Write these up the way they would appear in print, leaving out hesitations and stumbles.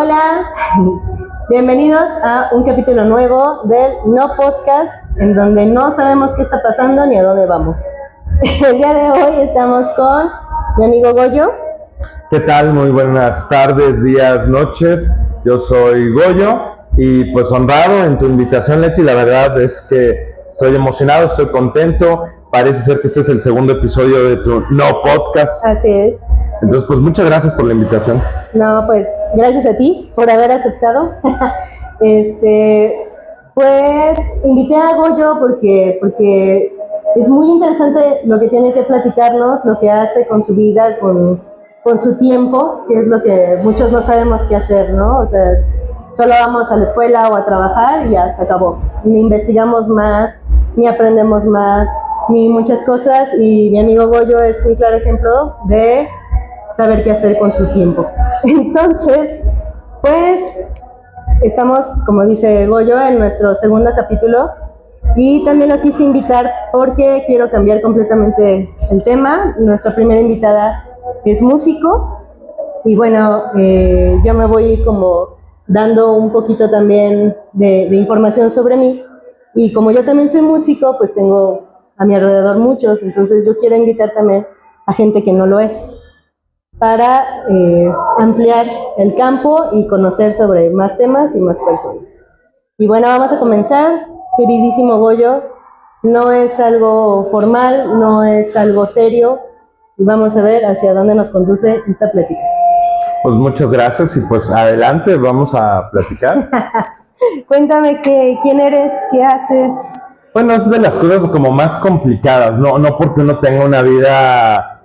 Hola, bienvenidos a un capítulo nuevo del No Podcast, en donde no sabemos qué está pasando ni a dónde vamos. El día de hoy estamos con mi amigo Goyo. ¿Qué tal? Muy buenas tardes, días, noches. Yo soy Goyo y pues honrado en tu invitación, Leti. La verdad es que estoy emocionado, estoy contento. Parece ser que este es el segundo episodio de tu No Podcast. Así es. Entonces, pues muchas gracias por la invitación. No, pues gracias a ti por haber aceptado. Pues invité a Goyo porque es muy interesante lo que tiene que platicarnos, lo que hace con su vida, con su tiempo, que es lo que muchos no sabemos qué hacer, ¿no? O sea, solo vamos a la escuela o a trabajar y ya se acabó. Ni investigamos más, ni aprendemos más, ni muchas cosas, y mi amigo Goyo es un claro ejemplo de saber qué hacer con su tiempo. Entonces, pues estamos, como dice Goyo, en nuestro segundo capítulo, y también lo quise invitar porque quiero cambiar completamente el tema. Nuestra primera invitada es músico, y bueno, yo me voy como dando un poquito también de información sobre mí, y como yo también soy músico, pues tengo a mi alrededor muchos, entonces yo quiero invitar también a gente que no lo es, para ampliar el campo y conocer sobre más temas y más personas. Y bueno, vamos a comenzar, queridísimo Goyo. No es algo formal, no es algo serio, y vamos a ver hacia dónde nos conduce esta plática. Pues muchas gracias y pues adelante, vamos a platicar. Cuéntame quién eres, qué haces. Bueno, es de las cosas como más complicadas, no porque uno tenga una vida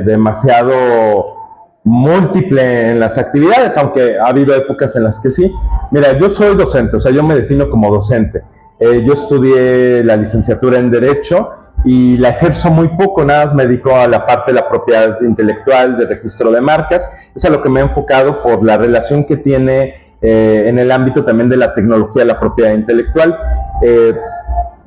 demasiado múltiple en las actividades, aunque ha habido épocas en las que sí. Mira, yo soy docente, o sea, yo me defino como docente. Yo estudié la licenciatura en Derecho y la ejerzo muy poco, nada más me dedico a la parte de la propiedad intelectual, de registro de marcas. Es a lo que me he enfocado por la relación que tiene en el ámbito también de la tecnología, la propiedad intelectual.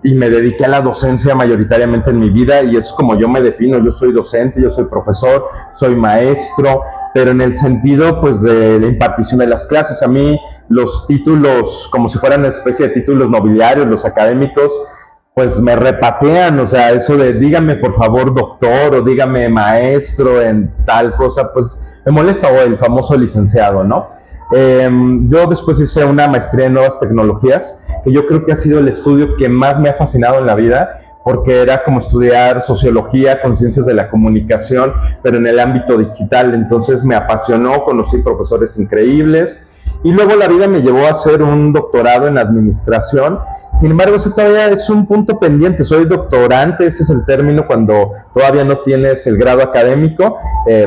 Y me dediqué a la docencia mayoritariamente en mi vida, y es como yo me defino. Yo soy docente, yo soy profesor, soy maestro, pero en el sentido pues de la impartición de las clases. A mí los títulos, como si fueran una especie de títulos nobiliarios, los académicos, pues me repatean. O sea, eso de dígame por favor doctor o dígame maestro en tal cosa, pues me molesta, o el famoso licenciado, ¿no? Yo después hice una maestría en nuevas tecnologías, que yo creo que ha sido el estudio que más me ha fascinado en la vida, porque era como estudiar sociología con ciencias de la comunicación, pero en el ámbito digital. Entonces me apasionó, conocí profesores increíbles, y luego la vida me llevó a hacer un doctorado en administración. Sin embargo, eso todavía es un punto pendiente. Soy doctorante, ese es el término cuando todavía no tienes el grado académico.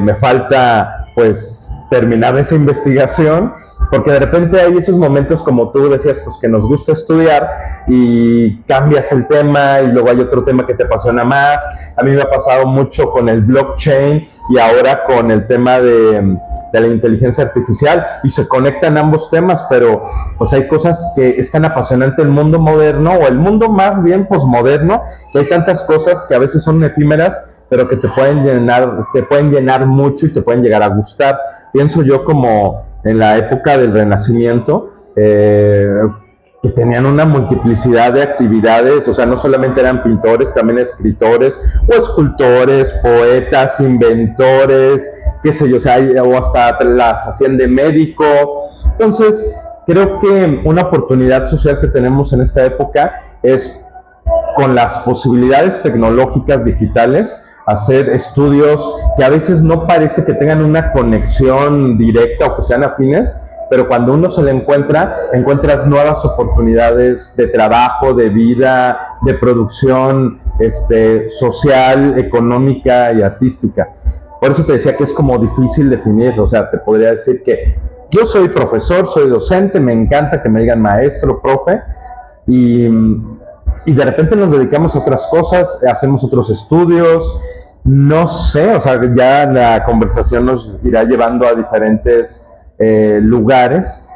Me falta pues terminar esa investigación, porque de repente hay esos momentos, como tú decías, pues que nos gusta estudiar y cambias el tema y luego hay otro tema que te apasiona más. A mí me ha pasado mucho con el blockchain y ahora con el tema de la inteligencia artificial, y se conectan ambos temas, pero pues hay cosas que es tan apasionante el mundo moderno, o el mundo más bien posmoderno, que hay tantas cosas que a veces son efímeras, pero que te pueden llenar mucho y te pueden llegar a gustar. Pienso yo como en la época del Renacimiento, que tenían una multiplicidad de actividades. O sea, no solamente eran pintores, también escritores, o escultores, poetas, inventores, qué sé yo, o sea, o hasta las hacían de médico. Entonces, creo que una oportunidad social que tenemos en esta época es, con las posibilidades tecnológicas digitales, hacer estudios que a veces no parece que tengan una conexión directa o que sean afines, pero cuando uno se le encuentras nuevas oportunidades de trabajo, de vida, de producción social, económica y artística. Por eso te decía que es como difícil definir. O sea, te podría decir que yo soy profesor, soy docente, me encanta que me digan maestro, profe, y de repente nos dedicamos a otras cosas, hacemos otros estudios, no sé, o sea, ya la conversación nos irá llevando a diferentes lugares,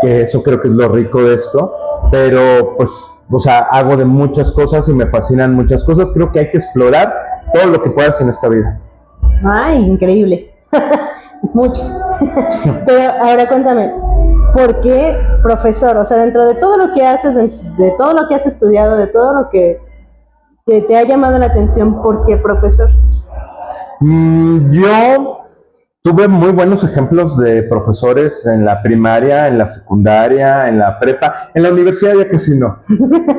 que eso creo que es lo rico de esto. Pero pues, o sea, hago de muchas cosas y me fascinan muchas cosas. Creo que hay que explorar todo lo que puedas en esta vida. ¡Ay, increíble! Es mucho. Pero ahora cuéntame, ¿por qué profesor? O sea, dentro de todo lo que haces, de todo lo que has estudiado, de todo lo que te ha llamado la atención, ¿por qué profesor? Yo tuve muy buenos ejemplos de profesores en la primaria, en la secundaria, en la prepa. En la universidad ya casi no.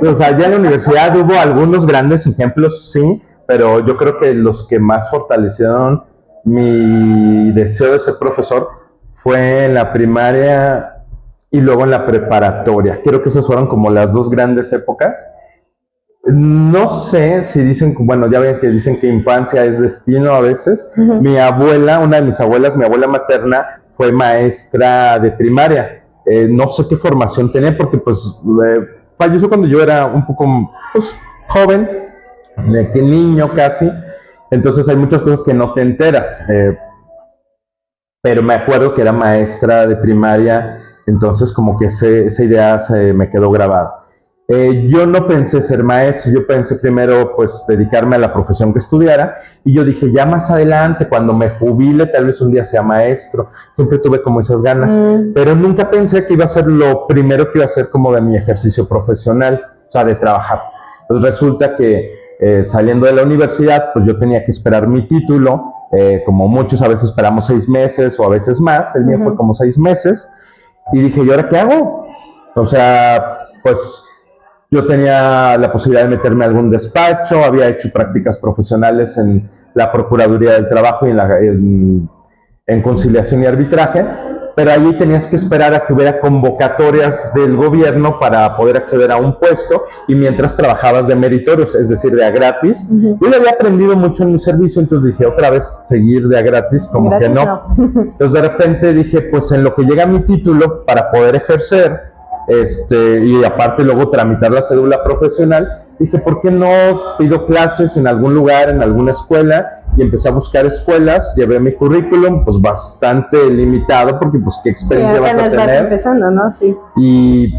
O sea, ya en la universidad hubo algunos grandes ejemplos, sí, pero yo creo que los que más fortalecieron mi deseo de ser profesor fue en la primaria y luego en la preparatoria. Creo que esas fueron como las dos grandes épocas. No sé si dicen, bueno, ya ven que dicen que infancia es destino a veces. Uh-huh. Mi abuela, una de mis abuelas, mi abuela materna, fue maestra de primaria. No sé qué formación tenía porque pues falleció cuando yo era un poco pues, joven, que niño casi. Entonces hay muchas cosas que no te enteras. Pero me acuerdo que era maestra de primaria, entonces como que esa idea se me quedó grabada. Yo no pensé ser maestro, yo pensé primero pues dedicarme a la profesión que estudiara y yo dije ya más adelante cuando me jubile tal vez un día sea maestro, siempre tuve como esas ganas, pero nunca pensé que iba a ser lo primero que iba a ser como de mi ejercicio profesional, o sea de trabajar. Pues resulta que saliendo de la universidad pues yo tenía que esperar mi título, como muchos a veces esperamos 6 meses o a veces más, el mío fue como 6 meses y dije ¿y ahora qué hago? O sea pues yo tenía la posibilidad de meterme a algún despacho, había hecho prácticas profesionales en la Procuraduría del Trabajo y en conciliación y arbitraje, pero allí tenías que esperar a que hubiera convocatorias del gobierno para poder acceder a un puesto y mientras trabajabas de meritorios, es decir, de a gratis. Yo ya había aprendido mucho en mi servicio, entonces dije otra vez seguir de a gratis, como gratis, que no. Entonces de repente dije, pues en lo que llega mi título para poder ejercer, y aparte luego tramitar la cédula profesional, dije, ¿por qué no pido clases en algún lugar, en alguna escuela? Y empecé a buscar escuelas, llevé mi currículum, pues bastante limitado, porque pues qué experiencia vas a tener. Vas empezando, ¿no? Sí. Y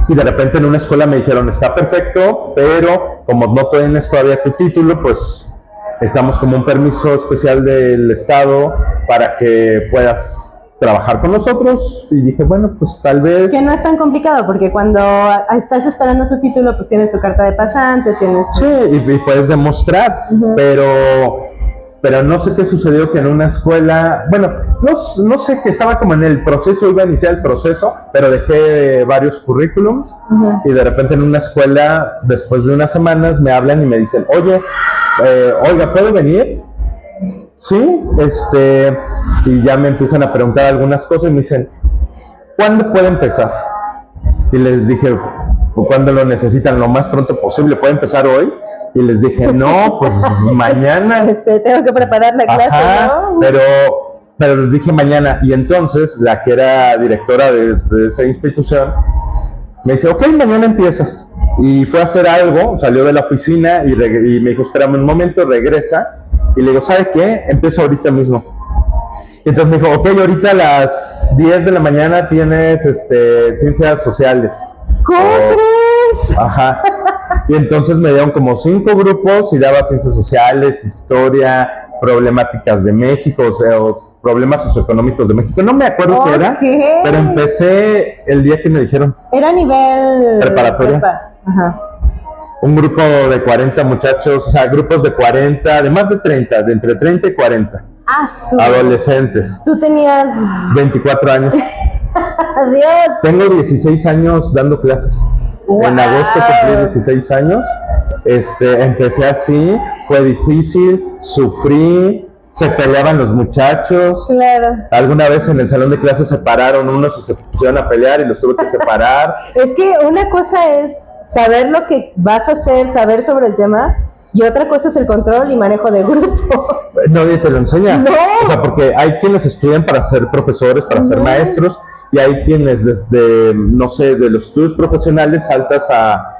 de repente en una escuela me dijeron, está perfecto, pero como no tienes todavía tu título, pues estamos como un permiso especial del Estado para que puedas trabajar con nosotros, y dije, bueno, pues tal vez... Que no es tan complicado, porque cuando estás esperando tu título, pues tienes tu carta de pasante, tienes... Sí, y puedes demostrar, pero no sé qué sucedió que en una escuela, bueno, no sé, que estaba como en el proceso, iba a iniciar el proceso, pero dejé varios currículums, y de repente en una escuela, después de unas semanas, me hablan y me dicen, oiga, ¿puedo venir? Sí, y ya me empiezan a preguntar algunas cosas y me dicen, ¿cuándo puede empezar? Y les dije, ¿cuándo lo necesitan? Lo más pronto posible, ¿puede empezar hoy? Y les dije, no, pues mañana. Tengo que preparar la clase, ¿no? Pero les dije mañana, y entonces la que era directora de esa institución me dice, ok, mañana empiezas. Y fue a hacer algo, salió de la oficina y me dijo, espérame un momento, regresa. Y le digo, ¿sabe qué? Empiezo ahorita mismo. Y entonces me dijo, ok, ahorita a las 10 de la mañana tienes ciencias sociales. ¿Cómo crees? Ajá. Y entonces me dieron como 5 grupos y daba ciencias sociales, historia, problemáticas de México, o sea, problemas socioeconómicos de México. No me acuerdo qué era, pero empecé el día que me dijeron. Era nivel preparatoria. Ajá. Un grupo de 40 muchachos, o sea, grupos de 40, de más de 30, de entre 30 y 40. Adolescentes. ¿Tú tenías 24 años? Dios. Tengo 16 años dando clases. Wow. En agosto cumplí 16 años. Empecé así, fue difícil, sufrí, se peleaban los muchachos. Claro. Alguna vez en el salón de clases se pararon unos y se pusieron a pelear y los tuve que separar. Es que una cosa es saber lo que vas a hacer, saber sobre el tema, y otra cosa es el control y manejo de grupo. Nadie te lo enseña. No. O sea, porque hay quienes estudian para ser profesores, para ser maestros, y hay quienes desde, no sé, de los estudios profesionales saltas a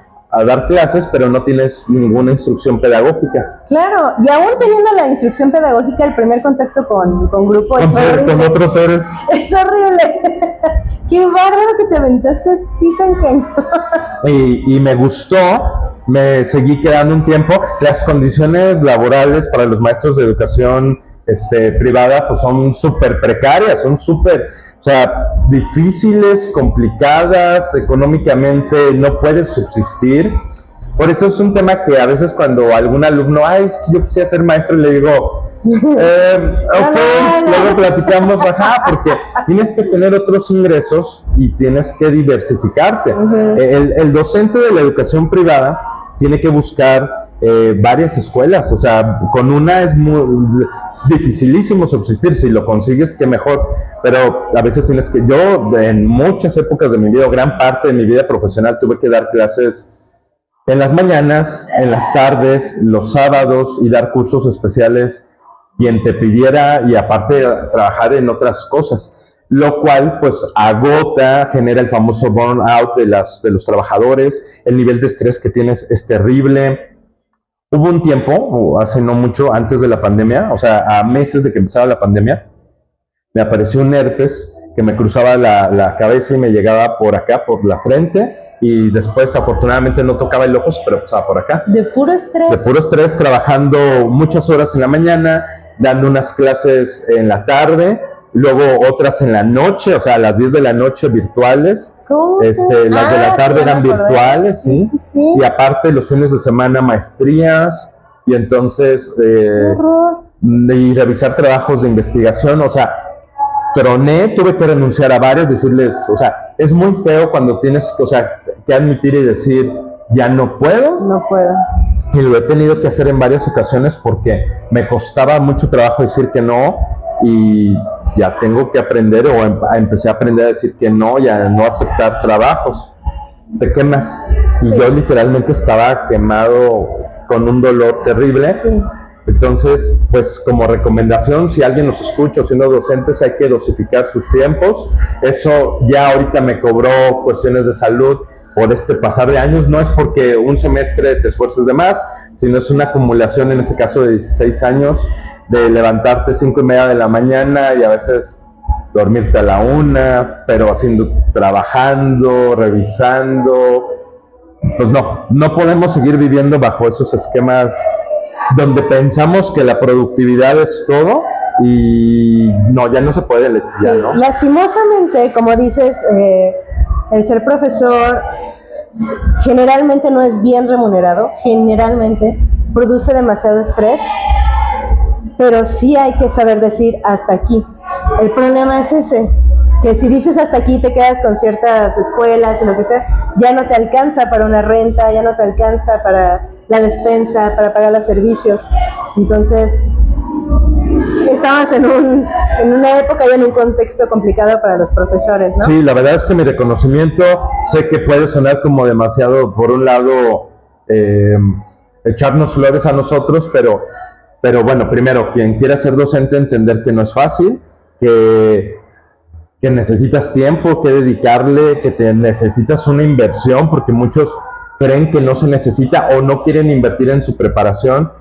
dar clases, pero no tienes ninguna instrucción pedagógica. Claro, y aún teniendo la instrucción pedagógica, el primer contacto con grupo es horrible. Con otros seres. Es horrible. Qué bárbaro que te aventaste así tan cañón. Y me gustó, me seguí quedando un tiempo. Las condiciones laborales para los maestros de educación privada, pues son súper precarias, son súper, o sea, difíciles, complicadas, económicamente no puedes subsistir. Por eso es un tema que a veces cuando algún alumno, es que yo quisiera ser maestro, le digo, ok, luego platicamos, porque tienes que tener otros ingresos y tienes que diversificarte. El docente de la educación privada tiene que buscar varias escuelas, o sea, con una es dificilísimo subsistir. Si lo consigues, qué mejor, pero a veces tienes que, yo en muchas épocas de mi vida, gran parte de mi vida profesional, tuve que dar clases en las mañanas, en las tardes, los sábados, y dar cursos especiales quien te pidiera, y aparte trabajar en otras cosas, lo cual pues agota, genera el famoso burnout de los trabajadores. El nivel de estrés que tienes es terrible. Hubo un tiempo, hace no mucho, antes de la pandemia, o sea, a meses de que empezara la pandemia, me apareció un herpes que me cruzaba la cabeza y me llegaba por acá, por la frente, y después afortunadamente no tocaba el ojo, pero pasaba por acá. De puro estrés. De puro estrés, trabajando muchas horas en la mañana, dando unas clases en la tarde, luego otras en la noche, o sea, a las 10 de la noche virtuales. ¿Cómo? Las de la tarde eran virtuales, sí. Y aparte los fines de semana maestrías, y entonces y revisar trabajos de investigación, o sea, troné, tuve que renunciar a varios, decirles, o sea, es muy feo cuando tienes, o sea, que admitir y decir, ya no puedo. No puedo. Y lo he tenido que hacer en varias ocasiones porque me costaba mucho trabajo decir que no, y ya tengo que aprender, empecé a aprender a decir que no y a no aceptar trabajos. Te quemas. Y yo literalmente estaba quemado con un dolor terrible. Sí. Entonces, pues como recomendación, si alguien nos escucha siendo docentes, hay que dosificar sus tiempos. Eso ya ahorita me cobró cuestiones de salud por pasar de años. No es porque un semestre te esfuerces de más, sino es una acumulación, en este caso de 16 años, de levantarte 5:30 de la mañana y a veces dormirte a la 1, pero trabajando, revisando. Pues no podemos seguir viviendo bajo esos esquemas donde pensamos que la productividad es todo, y no, ya no se puede, Leticia, ¿no? Lastimosamente, como dices, el ser profesor generalmente no es bien remunerado, generalmente produce demasiado estrés, pero sí hay que saber decir hasta aquí. El problema es ese, que si dices hasta aquí te quedas con ciertas escuelas y lo que sea, ya no te alcanza para una renta, ya no te alcanza para la despensa, para pagar los servicios. Entonces, estamos en una época y en un contexto complicado para los profesores, ¿no? Sí, la verdad es que mi reconocimiento, sé que puede sonar como demasiado, por un lado, echarnos flores a nosotros, pero bueno, primero, quien quiera ser docente, entender que no es fácil, que necesitas tiempo, que dedicarle, que te necesitas una inversión, porque muchos creen que no se necesita o no quieren invertir en su preparación.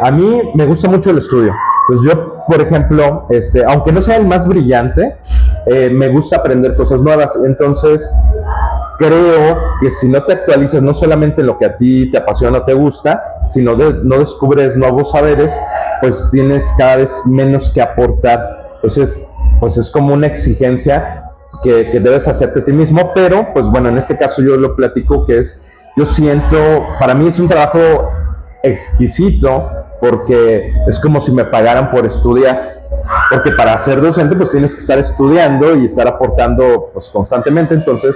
A mí me gusta mucho el estudio. Pues yo, por ejemplo, aunque no sea el más brillante, me gusta aprender cosas nuevas. Entonces, creo que si no te actualizas, no solamente en lo que a ti te apasiona o te gusta, sino no descubres nuevos saberes, pues tienes cada vez menos que aportar. Entonces, pues es como una exigencia que debes hacerte a ti mismo. Pero, pues bueno, en este caso yo lo platico, que yo siento, para mí es un trabajo exquisito, porque es como si me pagaran por estudiar, porque para ser docente pues tienes que estar estudiando y estar aportando pues constantemente. Entonces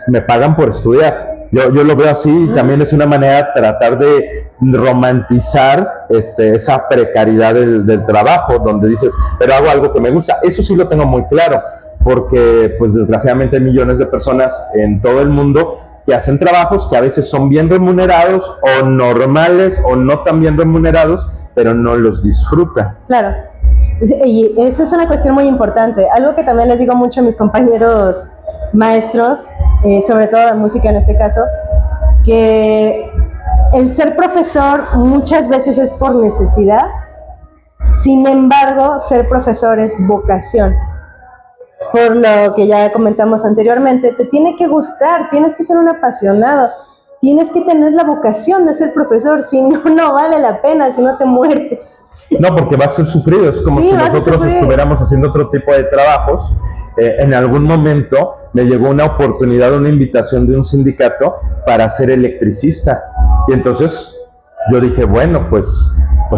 me pagan por estudiar. Yo lo veo así, y también es una manera de tratar de romantizar esa precariedad del trabajo, donde dices, pero hago algo que me gusta. Eso sí lo tengo muy claro, porque pues desgraciadamente hay millones de personas en todo el mundo que hacen trabajos que a veces son bien remunerados o normales o no tan bien remunerados, pero no los disfrutan. Claro, y esa es una cuestión muy importante. Algo que también les digo mucho a mis compañeros maestros, sobre todo de música en este caso, que el ser profesor muchas veces es por necesidad, sin embargo, ser profesor es vocación. Por lo que ya comentamos anteriormente, te tiene que gustar, tienes que ser un apasionado, tienes que tener la vocación de ser profesor, si no, no vale la pena, si no te mueres. No, porque va a ser sufrido, es como Sí, si vas a nosotros sufrir. estuviéramos haciendo otro tipo de trabajos. En algún momento me llegó una oportunidad, una invitación de un sindicato para ser electricista. Y entonces yo dije, bueno, pues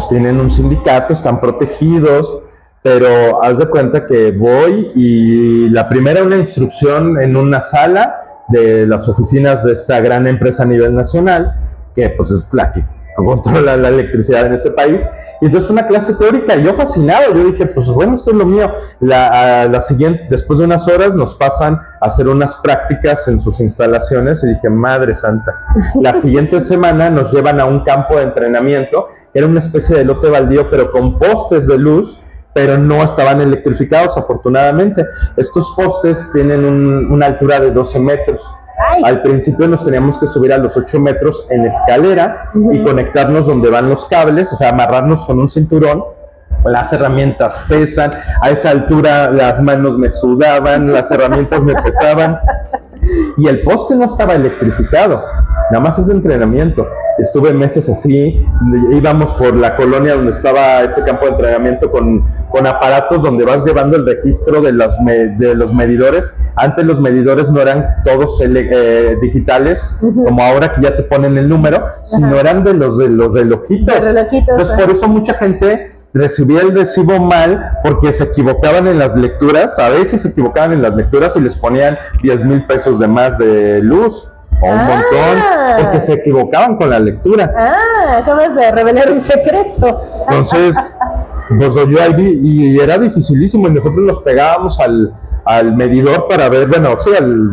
tienen un sindicato, están protegidos, pero haz de cuenta que voy y la primera una instrucción en una sala de las oficinas de esta gran empresa a nivel nacional, que pues es la que controla la electricidad en ese país. Y entonces fue una clase teórica y yo fascinado, yo dije, pues bueno, esto es lo mío. La siguiente, después de unas horas nos pasan a hacer unas prácticas en sus instalaciones y dije, madre santa. La siguiente semana nos llevan a un campo de entrenamiento, era una especie de lote baldío, pero con postes de luz, pero no estaban electrificados, afortunadamente. Estos postes tienen una altura de 12 metros. Ay. Al principio nos teníamos que subir a los 8 metros en escalera y conectarnos donde van los cables, o sea, amarrarnos con un cinturón. Las herramientas pesan, a esa altura las manos me sudaban, las herramientas me pesaban y el poste no estaba electrificado, nada más es entrenamiento. Estuve meses así, íbamos por la colonia donde estaba ese campo de entrenamiento con aparatos donde vas llevando el registro de los medidores. Antes los medidores no eran todos digitales, como ahora que ya te ponen el número, sino eran de los relojitos. De relojitos. Entonces por eso mucha gente recibía el recibo mal porque se equivocaban en las lecturas, a veces se equivocaban en las lecturas y les ponían 10,000 pesos de más de luz. O un montón, porque se equivocaban con la lectura. Acabas de revelar un secreto. Entonces, pues yo ahí vi, y era dificilísimo, y nosotros nos pegábamos al medidor para ver, bueno, sí,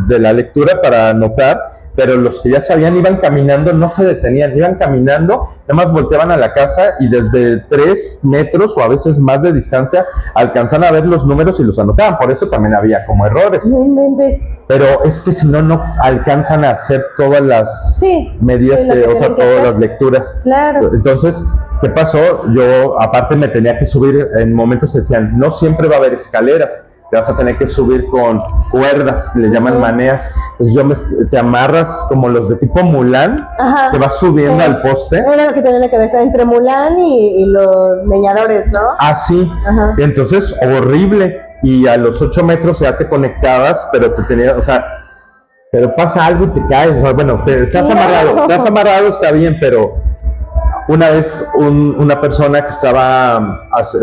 de la lectura para anotar, pero los que ya sabían iban caminando, no se detenían, iban caminando, nada más volteaban a la casa y desde 3 metros o a veces más de distancia alcanzan a ver los números y los anotaban, por eso también había como errores. No inventes. Pero es que si no, no alcanzan a hacer todas las medidas, o sea, todas las lecturas. Claro. Entonces, ¿qué pasó? Yo, aparte, me tenía que subir, en momentos decían, no siempre va a haber escaleras, te vas a tener que subir con cuerdas, le llaman maneas. Entonces te amarras como los de tipo Mulan, te vas subiendo al poste. Era lo que tenía en la cabeza, entre Mulan y los leñadores, ¿no? Sí. Y entonces, horrible. Y a los 8 metros ya te conectabas, pero te tenía, o sea, pero pasa algo y te caes. O sea, bueno, estás amarrado, está bien, pero una vez una persona que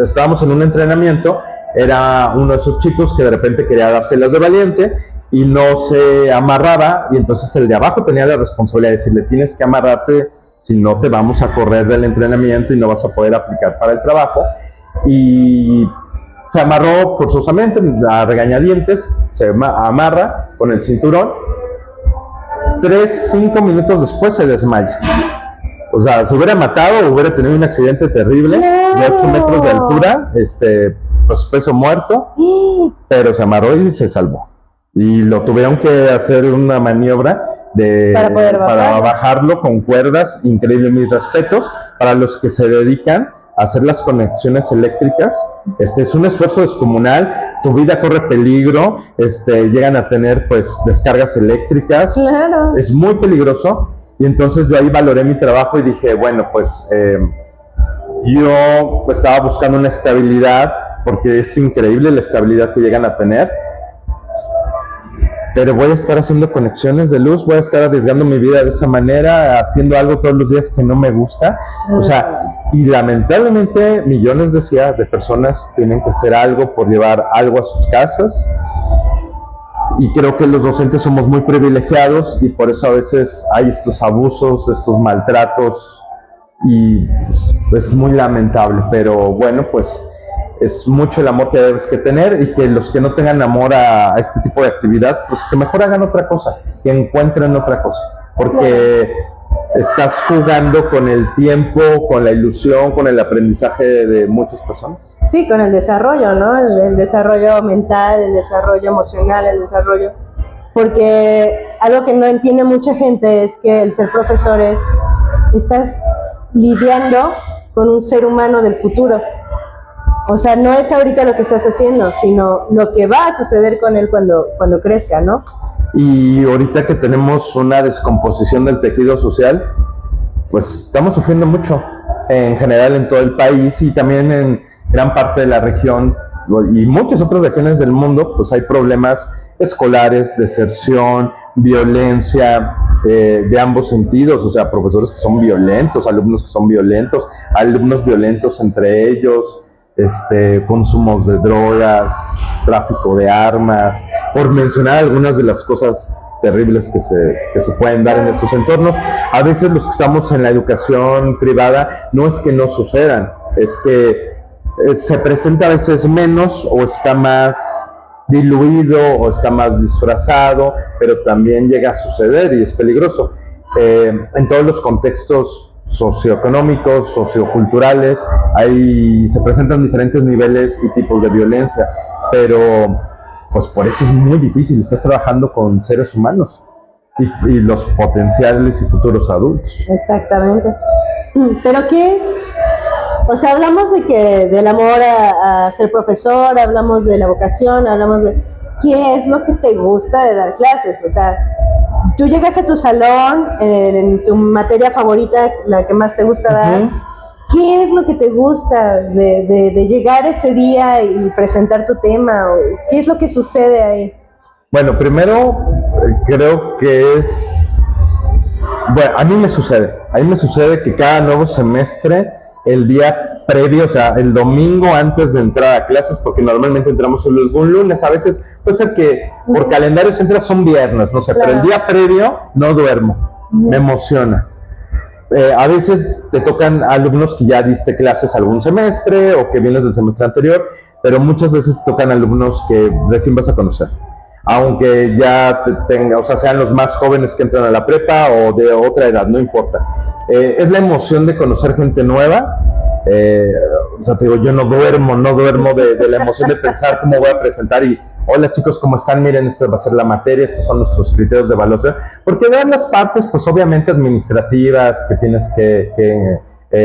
estábamos en un entrenamiento, era uno de esos chicos que de repente quería dárselas de valiente y no se amarraba, y entonces el de abajo tenía la responsabilidad de decirle, tienes que amarrarte, si no te vamos a correr del entrenamiento y no vas a poder aplicar para el trabajo. Y se amarró forzosamente, a regañadientes, se amarra con el cinturón. 5 minutos después se desmaya. O sea, se hubiera matado, hubiera tenido un accidente terrible, de 8 metros de altura, pues peso muerto, pero se amarró y se salvó. Y lo tuvieron que hacer una maniobra para bajarlo con cuerdas, increíble, mis respetos para los que se dedican a hacer las conexiones eléctricas. Es un esfuerzo descomunal, tu vida corre peligro, llegan a tener pues descargas eléctricas, es muy peligroso. Y entonces yo ahí valoré mi trabajo y dije, bueno, pues yo estaba buscando una estabilidad, porque es increíble la estabilidad que llegan a tener, pero voy a estar haciendo conexiones de luz, voy a estar arriesgando mi vida de esa manera, haciendo algo todos los días que no me gusta. O sea, y lamentablemente millones de personas tienen que hacer algo por llevar algo a sus casas. Y creo que los docentes somos muy privilegiados y por eso a veces hay estos abusos, estos maltratos, y pues, es muy lamentable, pero bueno, pues es mucho el amor que debes que tener, y que los que no tengan amor a este tipo de actividad, pues que mejor hagan otra cosa, que encuentren otra cosa, porque estás jugando con el tiempo, con la ilusión, con el aprendizaje de muchas personas. Sí, con el desarrollo, ¿no? El desarrollo mental, el desarrollo emocional, el desarrollo... Porque algo que no entiende mucha gente es que el ser profesor estás lidiando con un ser humano del futuro. O sea, no es ahorita lo que estás haciendo, sino lo que va a suceder con él cuando crezca, ¿no? Y ahorita que tenemos una descomposición del tejido social, pues estamos sufriendo mucho. en general en todo el país y también en gran parte de la región y muchas otras regiones del mundo, pues hay problemas escolares, deserción, violencia de ambos sentidos, o sea, profesores que son violentos, alumnos que son violentos, alumnos violentos entre ellos, consumos de drogas, tráfico de armas, por mencionar algunas de las cosas terribles que se pueden dar en estos entornos. A veces los que estamos en la educación privada no es que no sucedan, es que se presenta a veces menos o está más diluido o está más disfrazado, pero también llega a suceder y es peligroso. En todos los contextos socioeconómicos, socioculturales, se presentan diferentes niveles y tipos de violencia, pero pues por eso es muy difícil, estás trabajando con seres humanos y los potenciales y futuros adultos. Exactamente. Pero ¿qué es? O sea, hablamos del amor a ser profesor, hablamos de la vocación, hablamos de qué es lo que te gusta de dar clases. O sea, tú llegas a tu salón, en tu materia favorita, la que más te gusta dar, ¿qué es lo que te gusta de llegar ese día y presentar tu tema? ¿Qué es lo que sucede ahí? Bueno, primero creo que a mí me sucede que cada nuevo semestre, el día previo, o sea, el domingo antes de entrar a clases, porque normalmente entramos solo algún lunes, a veces puede ser que por calendarios entras son viernes, no sé, claro. Pero el día previo no duermo, me emociona. A veces te tocan alumnos que ya diste clases algún semestre o que vienes del semestre anterior, pero muchas veces te tocan alumnos que recién vas a conocer. Aunque ya sean los más jóvenes que entran a la prepa o de otra edad, no importa. Es la emoción de conocer gente nueva. O sea, te digo, yo no duermo de la emoción de pensar cómo voy a presentar y hola chicos, ¿cómo están? Miren, esta va a ser la materia, estos son nuestros criterios de evaluación, porque dan las partes, pues obviamente administrativas que tienes que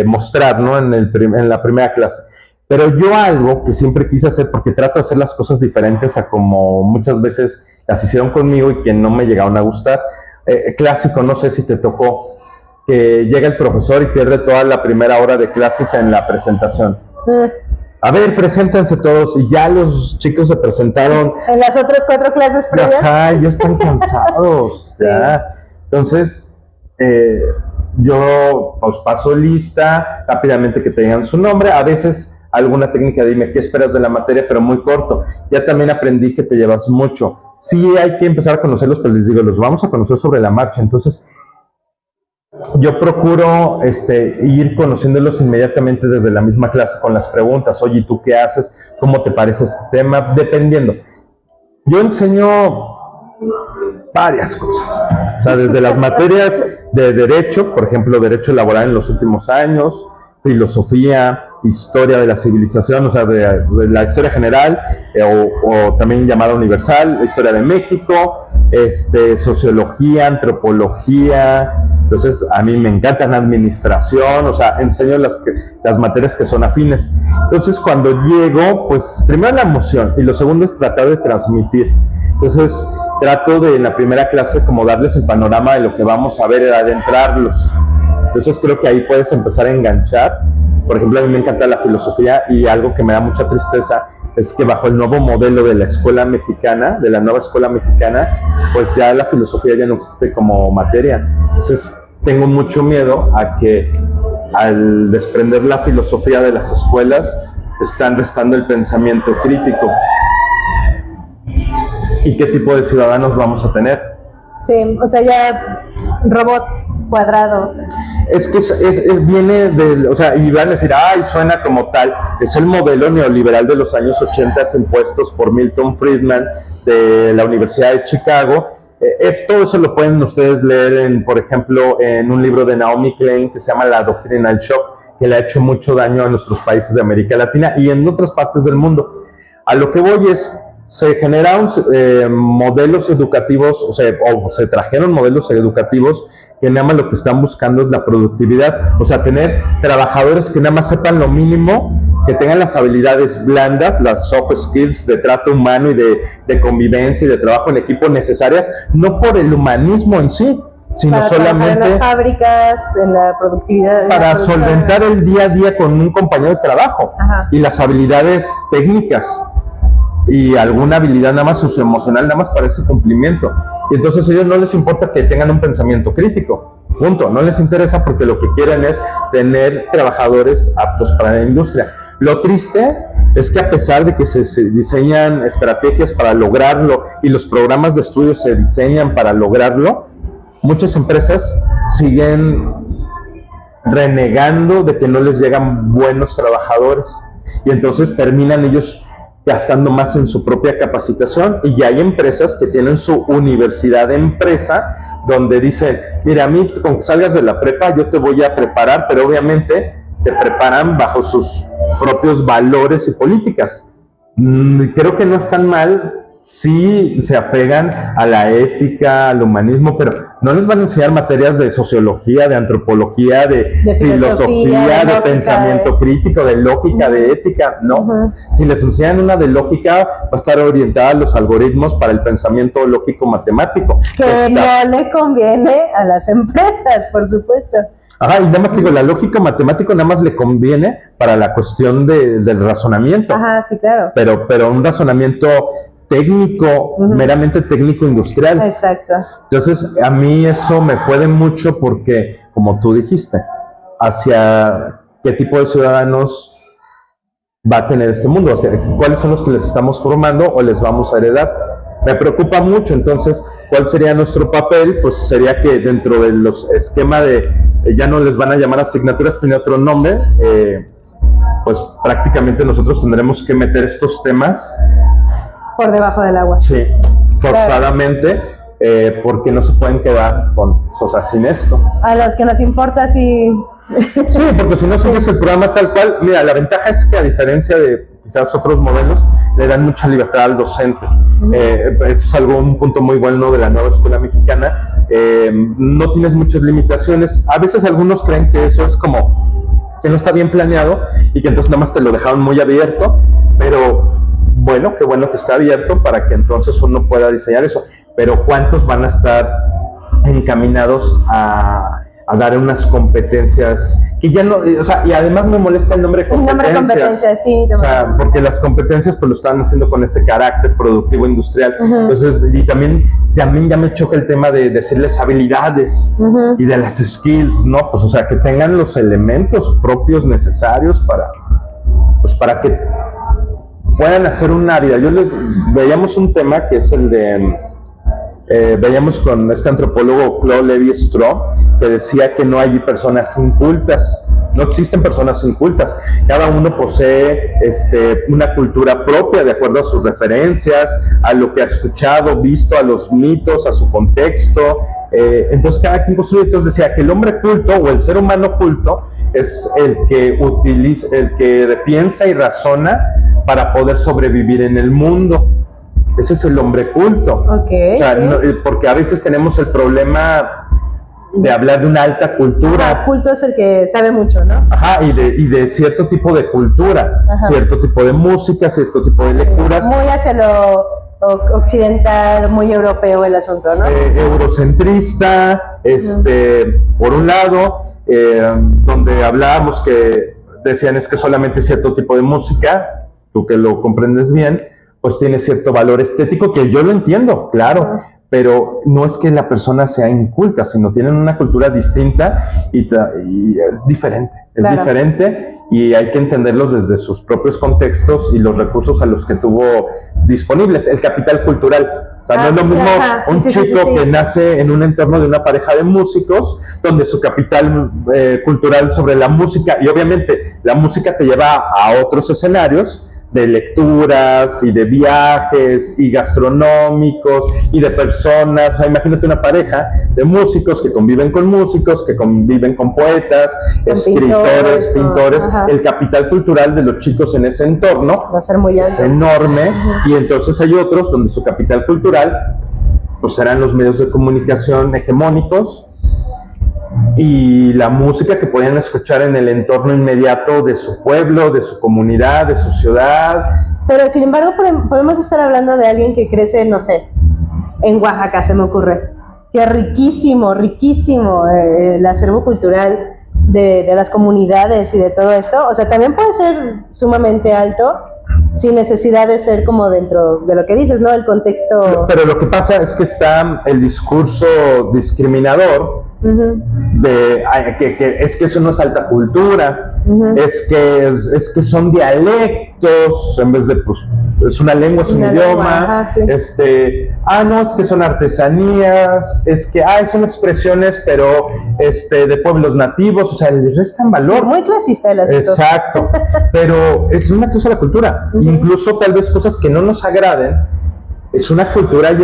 mostrar, ¿no? En la primera clase. Pero yo algo que siempre quise hacer, porque trato de hacer las cosas diferentes a como muchas veces las hicieron conmigo y que no me llegaron a gustar. Clásico, no sé si te tocó, que llega el profesor y pierde toda la primera hora de clases en la presentación. A ver, preséntense todos, y ya los chicos se presentaron. En las otras 4 clases previas. Ajá, ya están cansados. Sí. Ya. Entonces, yo pues paso lista, rápidamente que tengan su nombre, a veces alguna técnica, dime qué esperas de la materia, pero muy corto. Ya también aprendí que te llevas mucho. Sí hay que empezar a conocerlos, pero les digo, los vamos a conocer sobre la marcha. Entonces, yo procuro ir conociéndolos inmediatamente desde la misma clase con las preguntas. Oye, ¿tú qué haces? ¿Cómo te parece este tema? Dependiendo. Yo enseño varias cosas. O sea, desde las materias de derecho, por ejemplo, derecho laboral en los últimos años, filosofía, historia de la civilización, o sea, de la historia general, o también llamada universal, historia de México, sociología, antropología. Entonces, a mí me encantan administración, o sea, enseño las materias que son afines. Entonces, cuando llego, pues, primero la emoción, y lo segundo es tratar de transmitir. Entonces, trato de en la primera clase como darles el panorama de lo que vamos a ver, adentrarlos. Entonces, creo que ahí puedes empezar a enganchar. Por ejemplo, a mí me encanta la filosofía y algo que me da mucha tristeza es que bajo el nuevo modelo de la escuela mexicana, de la nueva escuela mexicana, pues ya la filosofía ya no existe como materia. Entonces, tengo mucho miedo a que al desprender la filosofía de las escuelas, están restando el pensamiento crítico. ¿Y qué tipo de ciudadanos vamos a tener? Sí, o sea, ya robot cuadrado. Es que viene del, o sea, y van a decir, ay, suena como tal, es el modelo neoliberal de los años 80 impuestos por Milton Friedman de la Universidad de Chicago. Todo eso lo pueden ustedes leer, por ejemplo, en un libro de Naomi Klein que se llama La Doctrina del Shock, que le ha hecho mucho daño a nuestros países de América Latina y en otras partes del mundo. A lo que voy es, se generaron modelos educativos, o se trajeron modelos educativos que nada más lo que están buscando es la productividad, o sea, tener trabajadores que nada más sepan lo mínimo, que tengan las habilidades blandas, las soft skills de trato humano y de convivencia y de trabajo en equipo necesarias, no por el humanismo en sí, sino para trabajar solamente en las fábricas, en la productividad. para solventar el día a día con un compañero de trabajo. Ajá. Y las habilidades técnicas y alguna habilidad nada más socioemocional nada más para ese cumplimiento. Y entonces a ellos no les importa que tengan un pensamiento crítico, punto, no les interesa porque lo que quieren es tener trabajadores aptos para la industria. Lo triste es que a pesar de que se diseñan estrategias para lograrlo y los programas de estudio se diseñan para lograrlo, muchas empresas siguen renegando de que no les llegan buenos trabajadores y entonces terminan ellos gastando más en su propia capacitación y ya hay empresas que tienen su universidad de empresa donde dicen, mira, a mí con que salgas de la prepa yo te voy a preparar, pero obviamente te preparan bajo sus propios valores y políticas. Creo que no están mal si se apegan a la ética, al humanismo, pero no les van a enseñar materias de sociología, de antropología, de filosofía, de pensamiento crítico, de lógica, de ética, no. Si les enseñan una de lógica, va a estar orientada a los algoritmos para el pensamiento lógico-matemático. Que no le conviene a las empresas, por supuesto. Ajá, y nada más digo, la lógica matemática nada más le conviene para la cuestión del razonamiento. Ajá, sí, claro. Pero un razonamiento técnico, meramente técnico industrial. Exacto. Entonces, a mí eso me puede mucho porque, como tú dijiste, hacia qué tipo de ciudadanos va a tener este mundo, o sea, cuáles son los que les estamos formando o les vamos a heredar. Me preocupa mucho, entonces, ¿cuál sería nuestro papel? Pues sería que dentro de los esquemas de, ya no les van a llamar asignaturas, tiene otro nombre, pues prácticamente nosotros tendremos que meter estos temas por debajo del agua. Sí, forzadamente, porque no se pueden quedar sin esto. A los que nos importa, sí. Sí, porque si no sigues el programa tal cual, mira, la ventaja es que a diferencia de quizás otros modelos, le dan mucha libertad al docente. Eso es un punto muy bueno de la nueva escuela mexicana. No tienes muchas limitaciones. A veces algunos creen que eso es como que no está bien planeado y que entonces nada más te lo dejaron muy abierto, pero bueno, qué bueno que está abierto para que entonces uno pueda diseñar eso. Pero ¿cuántos van a estar encaminados a dar unas competencias que ya no, o sea, y además me molesta el nombre de competencias. El nombre de competencias, sí. O sea, porque las competencias pues lo están haciendo con ese carácter productivo industrial. Entonces, y también ya me choca el tema de decirles habilidades y de las skills, ¿no? Pues, o sea, que tengan los elementos propios necesarios para que puedan hacer una vida. Veíamos un tema que es el de veíamos con este antropólogo Claude Lévi-Strauss que decía que no hay personas incultas, no existen personas incultas, cada uno posee una cultura propia de acuerdo a sus referencias, a lo que ha escuchado, visto, a los mitos, a su contexto. Entonces cada quien construye. Entonces decía que el hombre culto o el ser humano culto es el que utiliza, el que piensa y razona para poder sobrevivir en el mundo. Ese es el hombre culto. Okay, o sea, no, porque a veces tenemos el problema de hablar de una alta cultura. Ajá, culto es el que sabe mucho, ¿no? Ajá, y de cierto tipo de cultura, cierto tipo de música, cierto tipo de lecturas. Muy hacia lo occidental, muy europeo el asunto, ¿no? Eurocentrista, por un lado, donde hablábamos que decían es que solamente cierto tipo de música, tú que lo comprendes bien, pues tiene cierto valor estético, que yo lo entiendo, claro, pero no es que la persona sea inculta, sino tienen una cultura distinta y es diferente, diferente y hay que entenderlos desde sus propios contextos y los recursos a los que tuvo disponibles, el capital cultural. O sea, no es lo mismo un chico que nace en un entorno de una pareja de músicos, donde su capital cultural sobre la música, y obviamente la música te lleva a otros escenarios, de lecturas y de viajes y gastronómicos y de personas. O sea, imagínate una pareja de músicos que conviven con músicos, que conviven con poetas, con escritores, pintores. El capital cultural de los chicos en ese entorno va a ser muy alto, es enorme. Y entonces hay otros donde su capital cultural pues serán los medios de comunicación hegemónicos y la música que podían escuchar en el entorno inmediato de su pueblo, de su comunidad, de su ciudad. Pero sin embargo podemos estar hablando de alguien que crece, no sé, en Oaxaca, se me ocurre, que riquísimo, riquísimo el acervo cultural de las comunidades y de todo esto. O sea, también puede ser sumamente alto sin necesidad de ser como dentro de lo que dices, ¿no? El contexto. Pero lo que pasa es que está el discurso discriminador de que es que eso no es alta cultura, es que son dialectos en vez de, pues, es una lengua, es un idioma, ajá, sí. No, es que son artesanías, es que, son expresiones, pero de pueblos nativos, o sea, les restan valor. Sí, muy clasista el asunto. Exacto, pero es un acceso a la cultura, incluso tal vez cosas que no nos agraden. Es una cultura y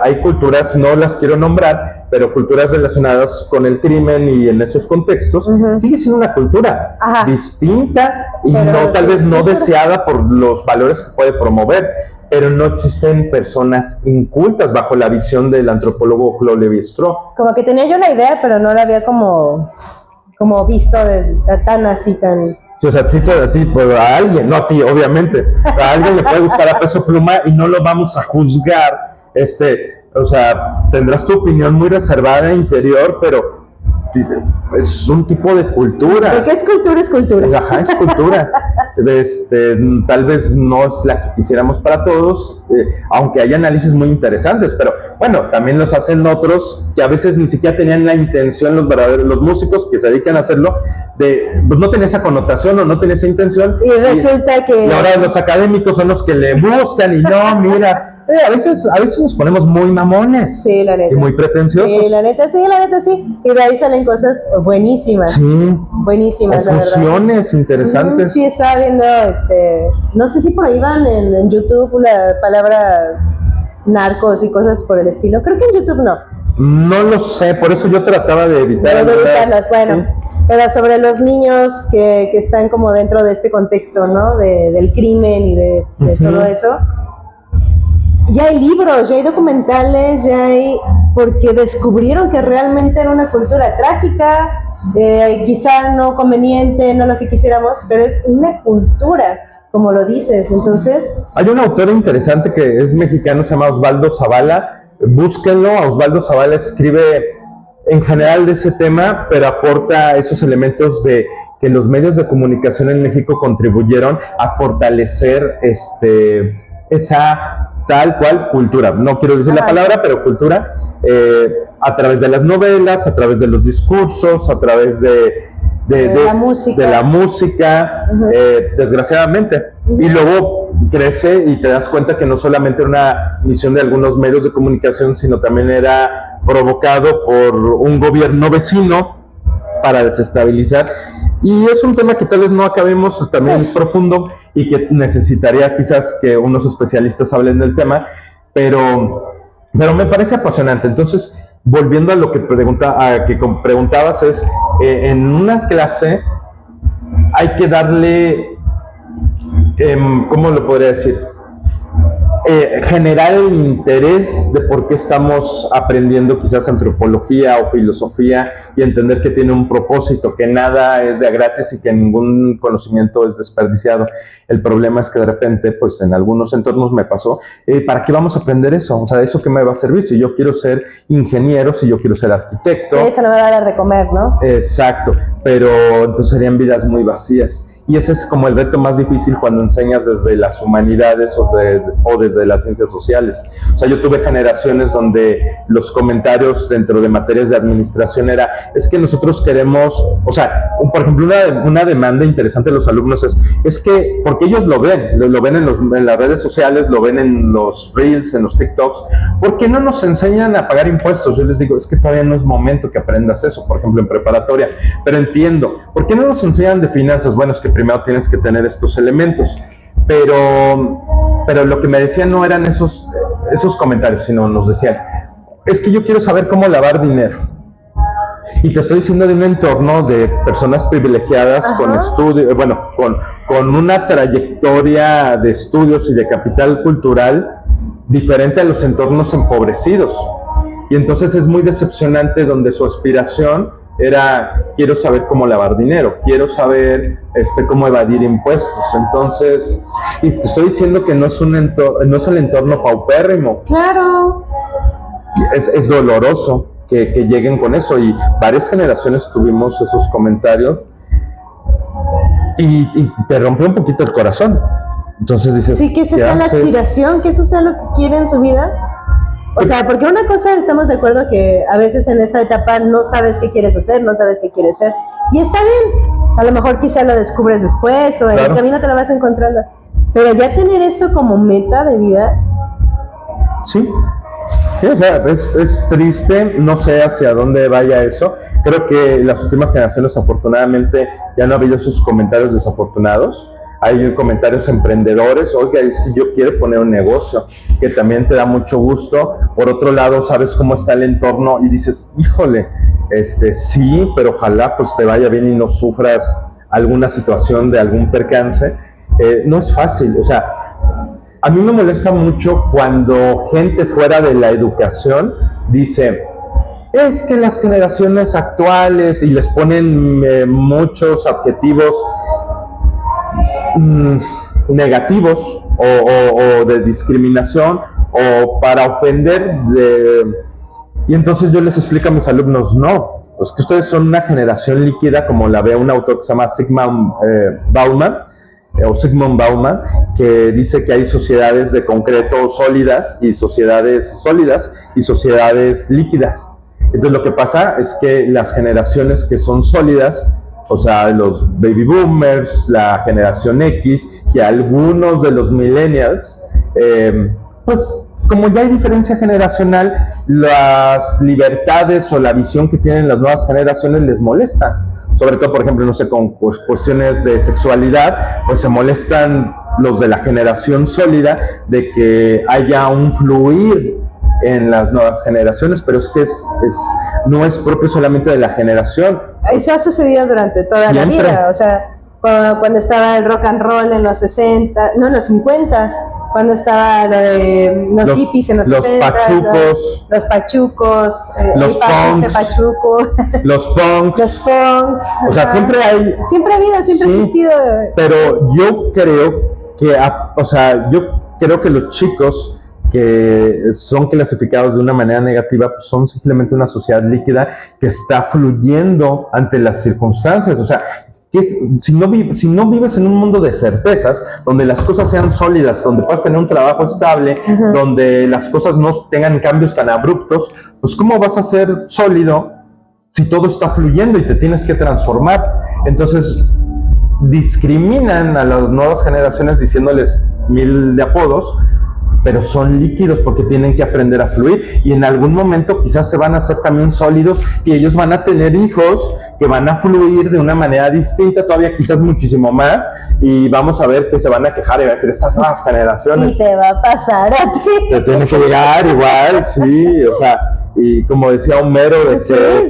hay culturas, no las quiero nombrar, pero culturas relacionadas con el crimen y en esos contextos, sigue siendo una cultura distinta y pero tal vez no deseada por los valores que puede promover, pero no existen personas incultas bajo la visión del antropólogo Claude Lévi-Strauss. Como que tenía yo la idea, pero no la había como visto tan así, tan... Sí, o sea, a ti, pues, a alguien, no a ti, obviamente, a alguien le puede gustar a Peso Pluma y no lo vamos a juzgar, o sea, tendrás tu opinión muy reservada e interior, pero es un tipo de cultura. ¿De qué es cultura? Es cultura. Ajá, es cultura. Tal vez no es la que quisiéramos para todos, aunque hay análisis muy interesantes, pero bueno, también los hacen otros que a veces ni siquiera tenían la intención, los músicos que se dedican a hacerlo, pues no tenía esa connotación o no tenía esa intención. Y resulta que... Y ahora los académicos son los que le buscan y no, mira... a veces nos ponemos muy mamones. Sí, la neta. Y muy pretenciosos. Sí, la neta sí. Y de ahí salen cosas buenísimas. Sí. Buenísimas, la verdad. Fusiones interesantes. Sí, estaba viendo, no sé si por ahí van en YouTube las palabras narcos y cosas por el estilo. Creo que en YouTube no. No lo sé, por eso yo trataba de evitarlos, bueno. Sí. Pero sobre los niños que están como dentro de este contexto, ¿no? Del crimen y de todo eso. Ya hay libros, ya hay documentales, porque descubrieron que realmente era una cultura trágica, quizá no conveniente, no lo que quisiéramos, pero es una cultura, como lo dices. Entonces, hay un autor interesante que es mexicano, se llama Osvaldo Zavala, búsquenlo. Osvaldo Zavala escribe en general de ese tema, pero aporta esos elementos de que los medios de comunicación en México contribuyeron a fortalecer esa tal cual cultura, no quiero decir la palabra, pero cultura, a través de las novelas, a través de los discursos, a través de la música, desgraciadamente. Y luego crece y te das cuenta que no solamente era una misión de algunos medios de comunicación, sino también era provocado por un gobierno vecino para desestabilizar. Y es un tema que tal vez no acabemos, también es profundo y que necesitaría quizás que unos especialistas hablen del tema, pero me parece apasionante. Entonces, volviendo a lo que preguntabas, en una clase hay que darle, ¿cómo lo podría decir? Generar el interés de por qué estamos aprendiendo quizás antropología o filosofía y entender que tiene un propósito, que nada es de a gratis y que ningún conocimiento es desperdiciado. El problema es que de repente, pues en algunos entornos me pasó, ¿para qué vamos a aprender eso? O sea, ¿eso qué me va a servir? Si yo quiero ser ingeniero, si yo quiero ser arquitecto. Eso no me va a dar de comer, ¿no? Exacto, pero entonces serían vidas muy vacías. Y ese es como el reto más difícil cuando enseñas desde las humanidades o desde las ciencias sociales. O sea, yo tuve generaciones donde los comentarios dentro de materias de administración es que nosotros queremos, o sea, por ejemplo, una demanda interesante de los alumnos es que, porque ellos lo ven en las redes sociales, lo ven en los Reels, en los TikToks, ¿por qué no nos enseñan a pagar impuestos? Yo les digo, es que todavía no es momento que aprendas eso, por ejemplo, en preparatoria, pero entiendo, ¿por qué no nos enseñan de finanzas? Bueno, es que primero tienes que tener estos elementos, pero lo que me decían no eran esos comentarios, sino nos decían, es que yo quiero saber cómo lavar dinero. Y te estoy diciendo de un entorno de personas privilegiadas con estudio, con una trayectoria de estudios y de capital cultural diferente a los entornos empobrecidos. Y entonces es muy decepcionante donde su aspiración era, quiero saber cómo lavar dinero, quiero saber cómo evadir impuestos. Entonces, y te estoy diciendo que no es el entorno paupérrimo. Claro. es doloroso que lleguen con eso, y varias generaciones tuvimos esos comentarios y te rompe un poquito el corazón. Entonces dices, sí, que esa sea la aspiración, que eso sea lo que quiere en su vida. O sí. sea, porque una cosa, estamos de acuerdo que a veces en esa etapa no sabes qué quieres hacer, no sabes qué quieres ser, y está bien, a lo mejor quizá lo descubres después, o en el camino te lo vas encontrando, pero ya tener eso como meta de vida. Sí, sí, o sea, es triste, no sé hacia dónde vaya eso. Creo que las últimas generaciones, afortunadamente, ya no ha habido esos comentarios desafortunados. Hay comentarios emprendedores, oiga, es que yo quiero poner un negocio, que también te da mucho gusto. Por otro lado, sabes cómo está el entorno y dices, híjole, sí, pero ojalá pues te vaya bien y no sufras alguna situación de algún percance. No es fácil, o sea, a mí me molesta mucho cuando gente fuera de la educación dice, es que las generaciones actuales, y les ponen muchos adjetivos negativos o de discriminación o para ofender, y entonces yo les explico a mis alumnos, no, es que ustedes son una generación líquida, como la ve un autor que se llama Sigmund Bauman, que dice que hay sociedades de concreto sólidas y sociedades líquidas. Entonces lo que pasa es que las generaciones que son sólidas, o sea, los baby boomers, la generación X y algunos de los millennials, pues como ya hay diferencia generacional, las libertades o la visión que tienen las nuevas generaciones les molesta. Sobre todo, por ejemplo, no sé, con cuestiones de sexualidad, pues se molestan los de la generación sólida de que haya un fluir en las nuevas generaciones, pero es que no es propio solamente de la generación. Eso ha sucedido durante toda siempre. La vida, o sea, cuando estaba el rock and roll en los 60, no, en los 50, cuando estaba lo de los hippies en los 60, los pachucos, los punks, pachuco, los punks, o sea, siempre ha existido. Pero yo creo que los chicos que son clasificados de una manera negativa, pues son simplemente una sociedad líquida que está fluyendo ante las circunstancias. O sea, si no vives en un mundo de certezas, donde las cosas sean sólidas, donde puedas tener un trabajo estable, donde las cosas no tengan cambios tan abruptos, pues ¿cómo vas a ser sólido si todo está fluyendo y te tienes que transformar? Entonces, discriminan a las nuevas generaciones diciéndoles 1000 de apodos, pero son líquidos porque tienen que aprender a fluir, y en algún momento quizás se van a hacer también sólidos y ellos van a tener hijos que van a fluir de una manera distinta, todavía quizás muchísimo más, y vamos a ver que se van a quejar y van a decir, estas nuevas generaciones. Y te va a pasar a ti. Te tiene que llegar igual, sí, o sea, y como decía Homero, de que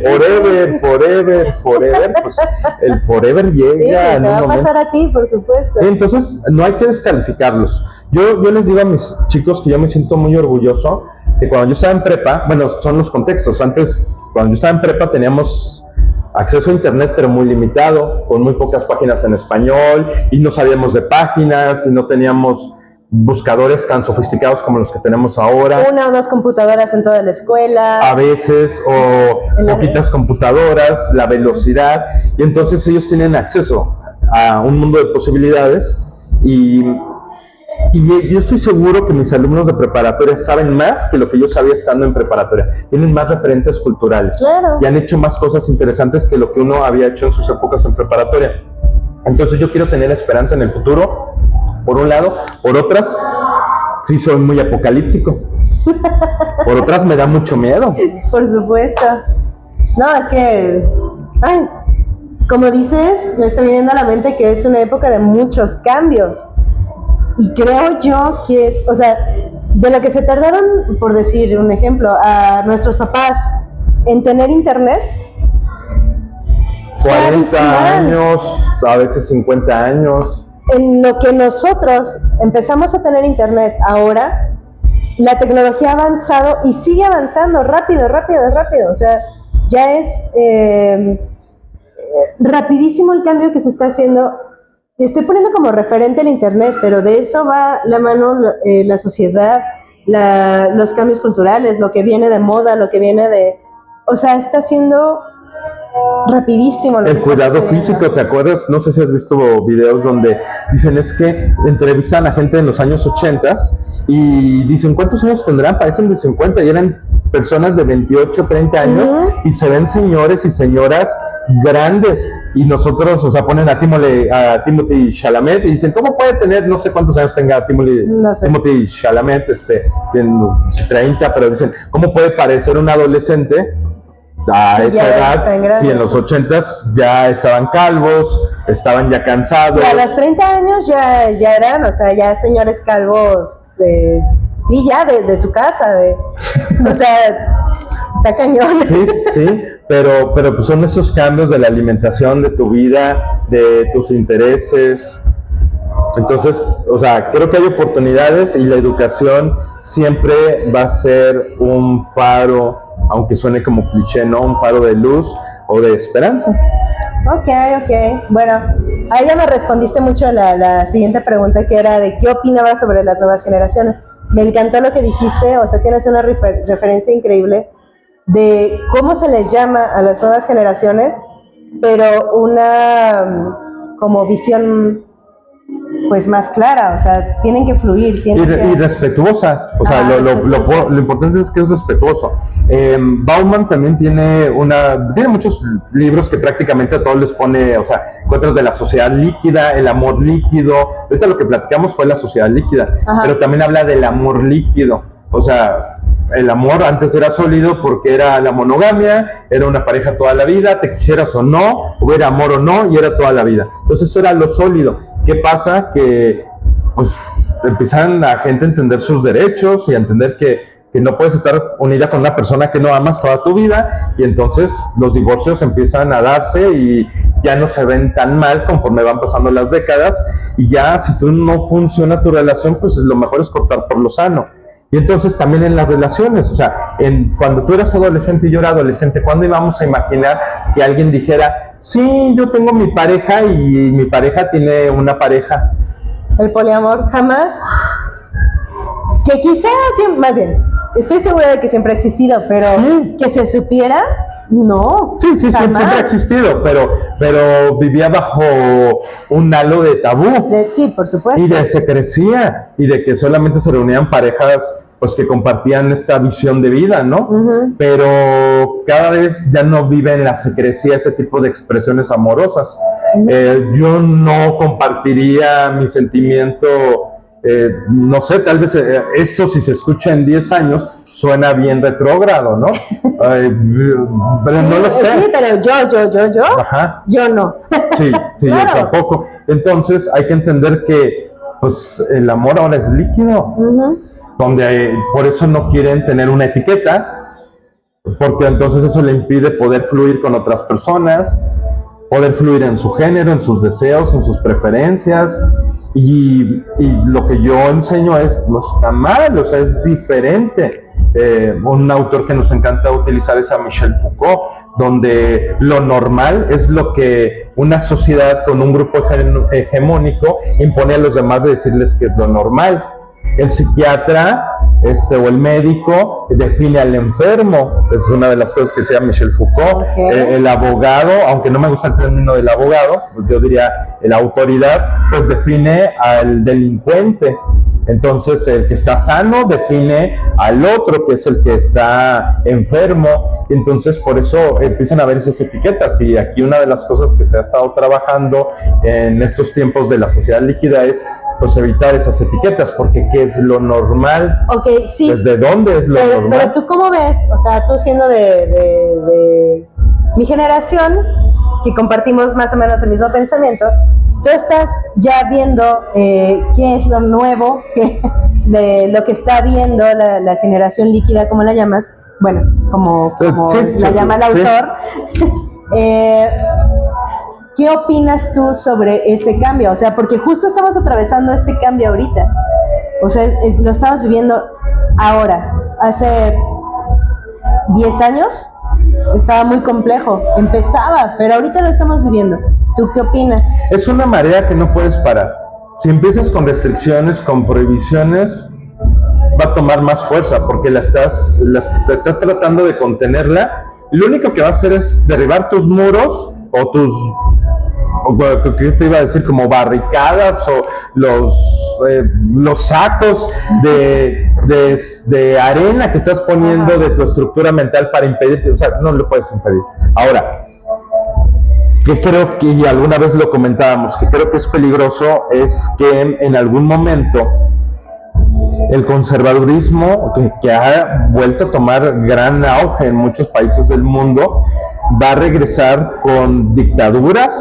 forever, pues el forever llega. Sí, te va a pasar a ti, por supuesto. Entonces, no hay que descalificarlos. Yo les digo a mis chicos que yo me siento muy orgulloso, que cuando yo estaba en prepa, bueno, son los contextos, antes, cuando yo estaba en prepa teníamos acceso a internet, pero muy limitado, con muy pocas páginas en español, y no sabíamos de páginas, y no teníamos buscadores tan sofisticados como los que tenemos ahora. Una o dos computadoras en toda la escuela. A veces, o poquitas computadoras, la velocidad, y entonces ellos tienen acceso a un mundo de posibilidades, y yo estoy seguro que mis alumnos de preparatoria saben más que lo que yo sabía estando en preparatoria. Tienen más referentes culturales. Claro. Y han hecho más cosas interesantes que lo que uno había hecho en sus épocas en preparatoria. Entonces yo quiero tener esperanza en el futuro, por un lado. Por otras, sí soy muy apocalíptico. Por otras me da mucho miedo. Por supuesto. No, es que, como dices, me está viniendo a la mente que es una época de muchos cambios. Y creo yo que es, o sea, de lo que se tardaron, por decir un ejemplo, a nuestros papás en tener internet, 40 años, a veces 50 años. En lo que nosotros empezamos a tener internet ahora, la tecnología ha avanzado y sigue avanzando rápido. O sea, ya es rapidísimo el cambio que se está haciendo. Estoy poniendo como referente el internet, pero de eso va la mano la sociedad, los cambios culturales, lo que viene de moda, lo que viene de... O sea, está siendo rapidísimo lo el que cuidado está sucediendo. físico, ¿te acuerdas? No sé si has visto videos donde dicen es que entrevistan a gente en los años 80 y dicen, ¿cuántos años tendrán? Parecen de 50 y eran personas de 28, 30 años y se ven señores y señoras grandes y nosotros, o sea, ponen a Timothée Chalamet y dicen, ¿cómo puede tener, no sé cuántos años tenga Timothée Chalamet, tiene 30, pero dicen, ¿cómo puede parecer un adolescente a esa edad, si en los 80s ya estaban calvos, estaban ya cansados? Sí, a los 30 años ya eran, o sea, ya señores calvos, sí, ya de su casa, o sea, está cañón. Sí, pero pues son esos cambios de la alimentación, de tu vida, de tus intereses. Entonces, o sea, creo que hay oportunidades y la educación siempre va a ser un faro, aunque suene como cliché, ¿no? Un faro de luz o de esperanza. Ok. Bueno, ahí ya me respondiste mucho la siguiente pregunta, que era de qué opinabas sobre las nuevas generaciones. Me encantó lo que dijiste, o sea, tienes una referencia increíble de cómo se les llama a las nuevas generaciones, pero una como visión pues más clara, o sea, tienen que fluir. Y respetuosa, o sea, lo importante es que es respetuoso. Bauman también tiene muchos libros que prácticamente a todos les pone, o sea, encuentros de la sociedad líquida, el amor líquido. Ahorita lo que platicamos fue la sociedad líquida, pero también habla del amor líquido, o sea, el amor antes era sólido porque era la monogamia, era una pareja toda la vida, te quisieras o no, hubiera amor o no, y era toda la vida. Entonces eso era lo sólido. ¿Qué pasa? Que pues empiezan a gente a entender sus derechos y a entender que no puedes estar unida con una persona que no amas toda tu vida, y entonces los divorcios empiezan a darse y ya no se ven tan mal conforme van pasando las décadas, y ya si tú no funciona tu relación, pues lo mejor es cortar por lo sano. Y entonces también en las relaciones, o sea, cuando tú eras adolescente y yo era adolescente, ¿cuándo íbamos a imaginar que alguien dijera, sí, yo tengo mi pareja y mi pareja tiene una pareja? El poliamor, jamás. Que quizás, más bien, estoy segura de que siempre ha existido, pero que se supiera, no. Sí, siempre ha existido, pero vivía bajo un halo de tabú. Sí, por supuesto. Y se crecía, y de que solamente se reunían parejas pues que compartían esta visión de vida, ¿no? Pero cada vez ya no vive en la secrecía ese tipo de expresiones amorosas. Yo no compartiría mi sentimiento, no sé, tal vez esto si se escucha en 10 años suena bien retrógrado, ¿no? Pero no lo sé. Sí, pero yo no. Sí, claro. Yo tampoco. Entonces hay que entender que pues el amor ahora es líquido, donde por eso no quieren tener una etiqueta, porque entonces eso le impide poder fluir con otras personas, poder fluir en su género, en sus deseos, en sus preferencias, y lo que yo enseño no está mal, o sea, es diferente. Un autor que nos encanta utilizar es a Michel Foucault, donde lo normal es lo que una sociedad con un grupo hegemónico impone a los demás de decirles que es lo normal. El psiquiatra o el médico define al enfermo, es una de las cosas que decía Michel Foucault. El abogado, aunque no me gusta el término del abogado, yo diría la autoridad, pues define al delincuente. Entonces el que está sano define al otro, que es el que está enfermo. Entonces por eso empiezan a haber esas etiquetas, y aquí una de las cosas que se ha estado trabajando en estos tiempos de la sociedad líquida es pues evitar esas etiquetas, porque ¿qué es lo normal? Okay, sí. ¿Desde dónde es lo normal? Pero tú ¿cómo ves? O sea, tú siendo de mi generación, que compartimos más o menos el mismo pensamiento, tú estás ya viendo qué es lo nuevo, de lo que está viendo la generación líquida, ¿cómo la llamas? Bueno, como la llama el autor. ¿Qué opinas tú sobre ese cambio? O sea, porque justo estamos atravesando este cambio ahorita. O sea, lo estamos viviendo ahora. Hace 10 años estaba muy complejo, empezaba, pero ahorita lo estamos viviendo. ¿Tú qué opinas? Es una marea que no puedes parar. Si empiezas con restricciones, con prohibiciones, va a tomar más fuerza porque estás tratando de contenerla. Lo único que va a hacer es derribar tus muros o ¿qué te iba a decir? Como barricadas o los sacos de arena que estás poniendo de tu estructura mental para impedirte, o sea, no lo puedes impedir. Ahora, que creo que, y alguna vez lo comentábamos, que creo que es peligroso, es que en algún momento el conservadurismo, que ha vuelto a tomar gran auge en muchos países del mundo, va a regresar con dictaduras,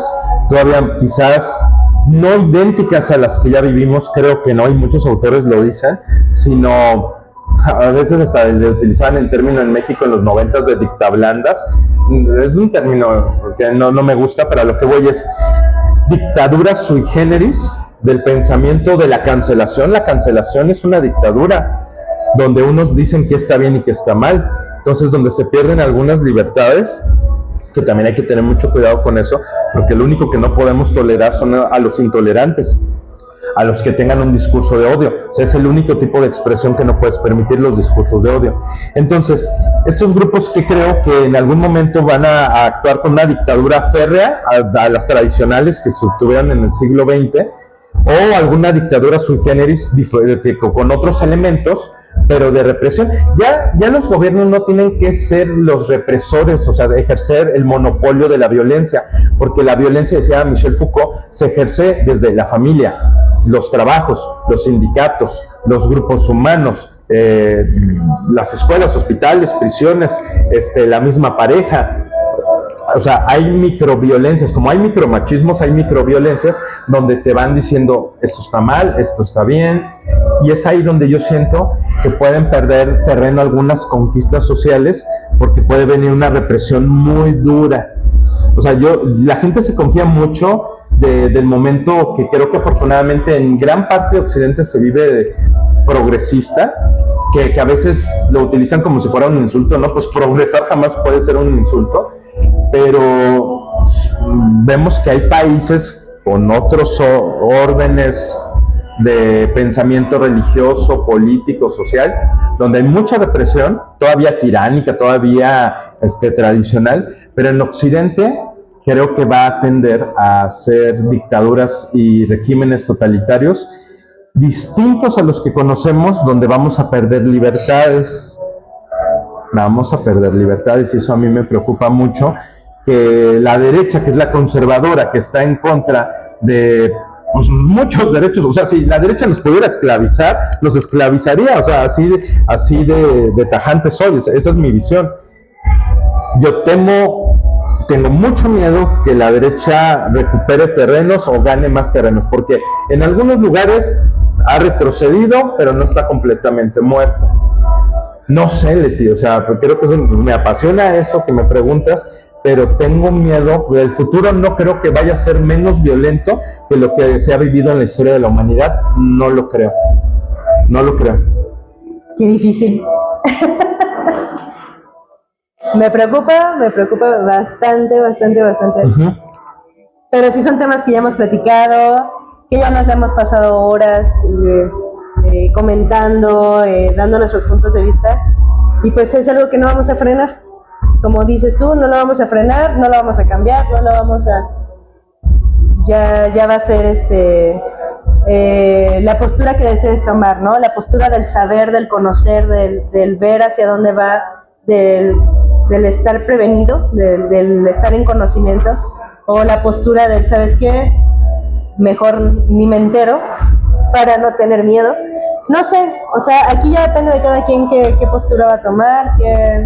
todavía quizás no idénticas a las que ya vivimos, creo que no, y muchos autores lo dicen, sino a veces hasta le utilizaban el término en México en los 90s de dictablandas. Es un término que no me gusta, pero a lo que voy es dictadura sui generis del pensamiento de la cancelación. La cancelación es una dictadura donde unos dicen que está bien y que está mal, entonces donde se pierden algunas libertades, que también hay que tener mucho cuidado con eso, porque lo único que no podemos tolerar son a los intolerantes, a los que tengan un discurso de odio. O sea, es el único tipo de expresión que no puedes permitir, los discursos de odio. Entonces, estos grupos que creo que en algún momento van a actuar con una dictadura férrea a las tradicionales que se tuvieron en el siglo XX, o alguna dictadura sui generis con otros elementos, pero de represión. Ya los gobiernos no tienen que ser los represores, o sea, de ejercer el monopolio de la violencia, porque la violencia, decía Michel Foucault, se ejerce desde la familia, los trabajos, los sindicatos, los grupos humanos, las escuelas, hospitales, prisiones, la misma pareja. O sea, hay microviolencias, como hay micromachismos, hay microviolencias donde te van diciendo esto está mal, esto está bien, y es ahí donde yo siento que pueden perder terreno algunas conquistas sociales, porque puede venir una represión muy dura. O sea, la gente se confía mucho del momento que creo que afortunadamente en gran parte de Occidente se vive progresista, que a veces lo utilizan como si fuera un insulto, ¿no? Pues progresar jamás puede ser un insulto, pero vemos que hay países con otros órdenes de pensamiento religioso, político, social, donde hay mucha represión, todavía tiránica, todavía tradicional, pero en Occidente creo que va a tender a ser dictaduras y regímenes totalitarios distintos a los que conocemos, donde vamos a perder libertades. Vamos a perder libertades, y eso a mí me preocupa mucho, que la derecha, que es la conservadora, que está en contra de muchos derechos, o sea, si la derecha nos pudiera esclavizar, nos esclavizaría, o sea, así de tajante soy, esa es mi visión. Yo tengo mucho miedo que la derecha recupere terrenos o gane más terrenos, porque en algunos lugares ha retrocedido, pero no está completamente muerta. No sé, Leti, o sea, creo que me apasiona eso que me preguntas, pero tengo miedo. El futuro no creo que vaya a ser menos violento que lo que se ha vivido en la historia de la humanidad. No lo creo. No lo creo. Qué difícil. Me preocupa bastante. Uh-huh. Pero sí son temas que ya hemos platicado, que ya nos le hemos pasado horas comentando, dando nuestros puntos de vista, y pues es algo que no vamos a frenar. Como dices tú, no lo vamos a frenar, no lo vamos a cambiar, no lo vamos a... Ya va a ser la postura que desees tomar, ¿no? La postura del saber, del conocer, del ver hacia dónde va, del estar prevenido, del estar en conocimiento, o la postura del, ¿sabes qué? Mejor ni me entero para no tener miedo. No sé, o sea, aquí ya depende de cada quien qué postura va a tomar.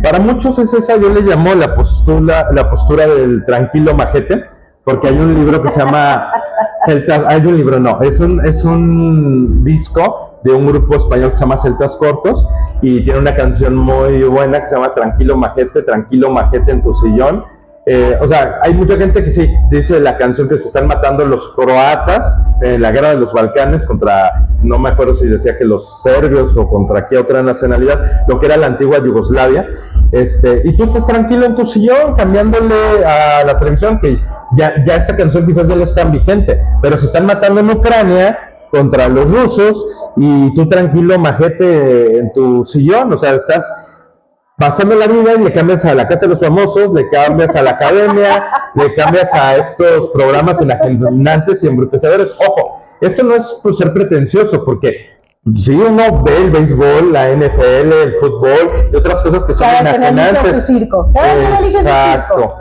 Para muchos es esa, yo le llamo la postura del tranquilo majete, porque hay un libro que se llama Celtas, es un disco de un grupo español que se llama Celtas Cortos, y tiene una canción muy buena que se llama Tranquilo majete en tu sillón. O sea, hay mucha gente que sí dice la canción que se están matando los croatas en la guerra de los Balcanes contra, no me acuerdo si decía que los serbios o contra qué otra nacionalidad, lo que era la antigua Yugoslavia, y tú estás tranquilo en tu sillón cambiándole a la televisión, que ya esa canción quizás ya no es tan vigente, pero se están matando en Ucrania contra los rusos, y tú tranquilo, majete, en tu sillón, o sea, estás pasando la vida y le cambias a la Casa de los Famosos, le cambias a la Academia, le cambias a estos programas enajenantes y embrutecedores. Ojo, esto no es por ser pretencioso, porque si uno ve el béisbol, la NFL, el fútbol y otras cosas que son enajenantes. Su circo. Exacto.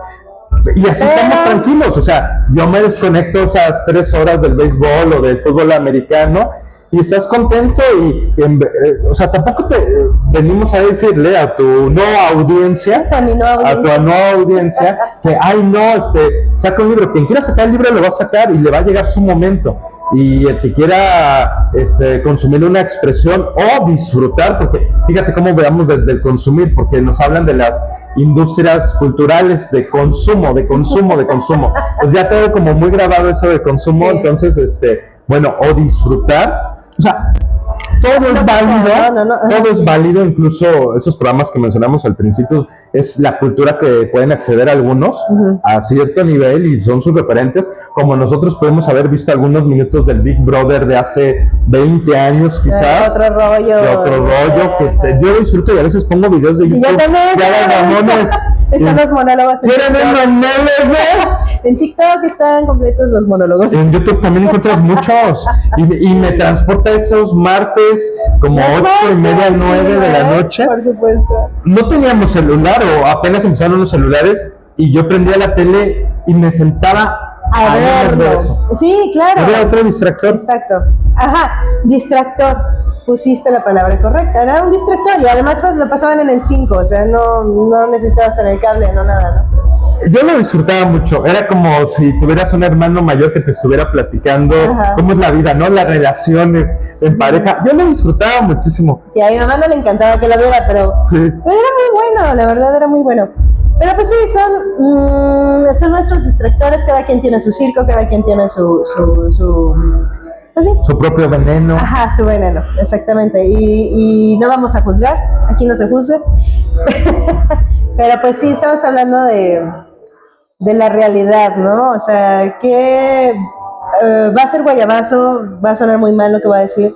Y así estamos tranquilos, o sea, yo me desconecto esas 3 horas del béisbol o del fútbol americano y estás contento o sea, tampoco venimos a decirle a tu no audiencia, que, ay no, saca un libro, quien quiera sacar el libro lo va a sacar y le va a llegar su momento. Y el que quiera consumir una expresión o disfrutar, porque fíjate cómo veamos desde el consumir, porque nos hablan de las industrias culturales de consumo. Pues ya tengo como muy grabado eso de consumo, sí. Entonces, bueno, o disfrutar, o sea, todo es válido, todo es válido, incluso esos programas que mencionamos al principio, es la cultura que pueden acceder algunos a cierto nivel y son sus referentes, como nosotros podemos haber visto algunos minutos del Big Brother de hace 20 años quizás. Otro rollo. Que yo disfruto y a veces pongo videos de YouTube. Y yo también. Están los monólogos. ¿Quieren un monólogo? En TikTok están completos los monólogos. En YouTube también encuentras muchos. Y me transporta esos martes como 8:30, 9 de la noche. Por supuesto. No teníamos celular o apenas empezaron los celulares y yo prendía la tele y me sentaba a verlo. Sí, claro. Era otro distractor. Exacto. Ajá, distractor. Pusiste la palabra correcta, era un distractor y además pues, lo pasaban en el 5, o sea, no necesitabas tener el cable, no nada, ¿no? Yo lo disfrutaba mucho, era como si tuvieras un hermano mayor que te estuviera platicando cómo es la vida, ¿no? Las relaciones en pareja, yo lo disfrutaba muchísimo. Sí, a mi mamá no le encantaba que lo viera, pero era muy bueno, la verdad era muy bueno. Pero pues sí, son nuestros distractores, cada quien tiene su circo, cada quien tiene su pues sí. Su propio veneno. Ajá, su veneno, exactamente. Y no vamos a juzgar, aquí no se juzga. Pero pues sí, estamos hablando de la realidad, ¿no? O sea, que va a ser guayabazo, va a sonar muy mal lo que voy a decir,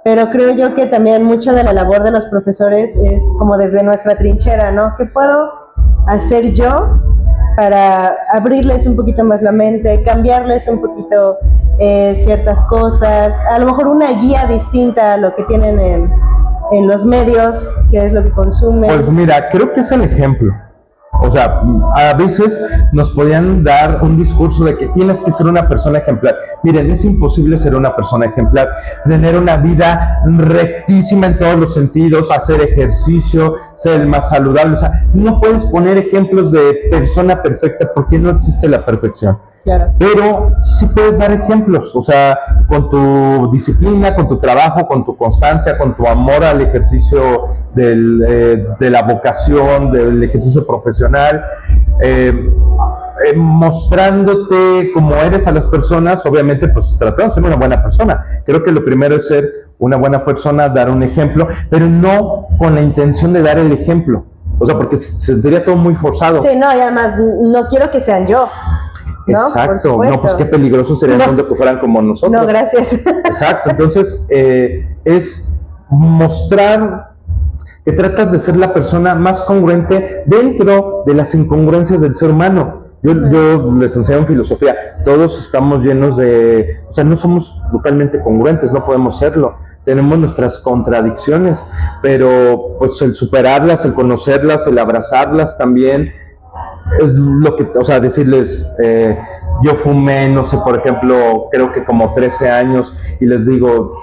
pero creo yo que también mucha de la labor de los profesores es como desde nuestra trinchera, ¿no? ¿Qué puedo hacer yo para abrirles un poquito más la mente, cambiarles un poquito ciertas cosas, a lo mejor una guía distinta a lo que tienen en los medios, qué es lo que consumen? Pues mira, creo que es el ejemplo. O sea, a veces nos podían dar un discurso de que tienes que ser una persona ejemplar. Miren, es imposible ser una persona ejemplar, tener una vida rectísima en todos los sentidos, hacer ejercicio, ser el más saludable. O sea, no puedes poner ejemplos de persona perfecta porque no existe la perfección. Claro. Pero sí puedes dar ejemplos, o sea, con tu disciplina, con tu trabajo, con tu constancia, con tu amor al ejercicio de la vocación, del ejercicio profesional, mostrándote como eres a las personas, obviamente pues tratando de ser una buena persona. Creo que lo primero es ser una buena persona, dar un ejemplo, pero no con la intención de dar el ejemplo, o sea, porque se sentiría todo muy forzado. Sí, no, y además no quiero que sean yo. ¿No? Exacto, no, pues qué peligroso sería el mundo que fueran como nosotros. No, gracias. Exacto, entonces es mostrar que tratas de ser la persona más congruente dentro de las incongruencias del ser humano. Yo les enseño en filosofía, todos estamos llenos de, o sea, no somos totalmente congruentes, no podemos serlo. Tenemos nuestras contradicciones, pero pues el superarlas, el conocerlas, el abrazarlas también, es lo que, o sea, decirles, yo fumé, no sé, por ejemplo, creo que como 13 años y les digo,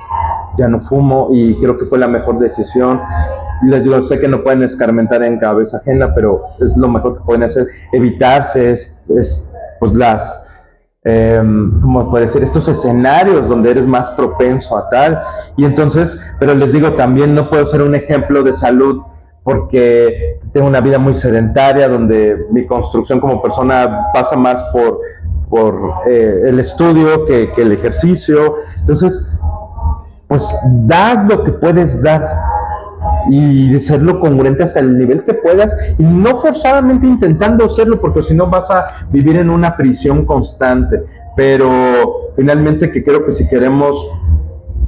ya no fumo y creo que fue la mejor decisión. Y les digo, sé que no pueden escarmentar en cabeza ajena, pero es lo mejor que pueden hacer, evitarse, pues las, ¿cómo puede decir? Estos escenarios donde eres más propenso a tal. Y entonces, pero les digo, también no puedo ser un ejemplo de salud porque tengo una vida muy sedentaria, donde mi construcción como persona pasa más por el estudio que el ejercicio. Entonces, pues da lo que puedes dar y serlo congruente hasta el nivel que puedas y no forzadamente intentando hacerlo, porque si no vas a vivir en una prisión constante. Pero finalmente que creo que si queremos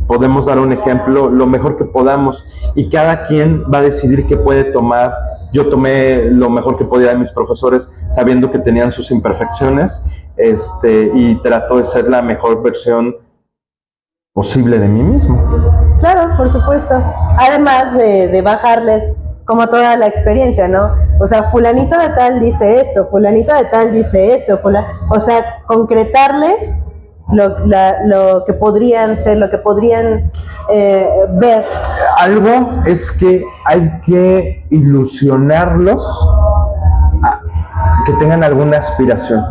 podemos dar un ejemplo lo mejor que podamos y cada quien va a decidir qué puede tomar. Yo tomé lo mejor que podía de mis profesores sabiendo que tenían sus imperfecciones, y trato de ser la mejor versión posible de mí mismo. Claro, por supuesto. Además de bajarles como toda la experiencia, ¿no? O sea, fulanito de tal dice esto, fulanito de tal dice esto, o sea, concretarles lo que podrían ser, lo que podrían ver. Algo es que hay que ilusionarlos a que tengan alguna aspiración.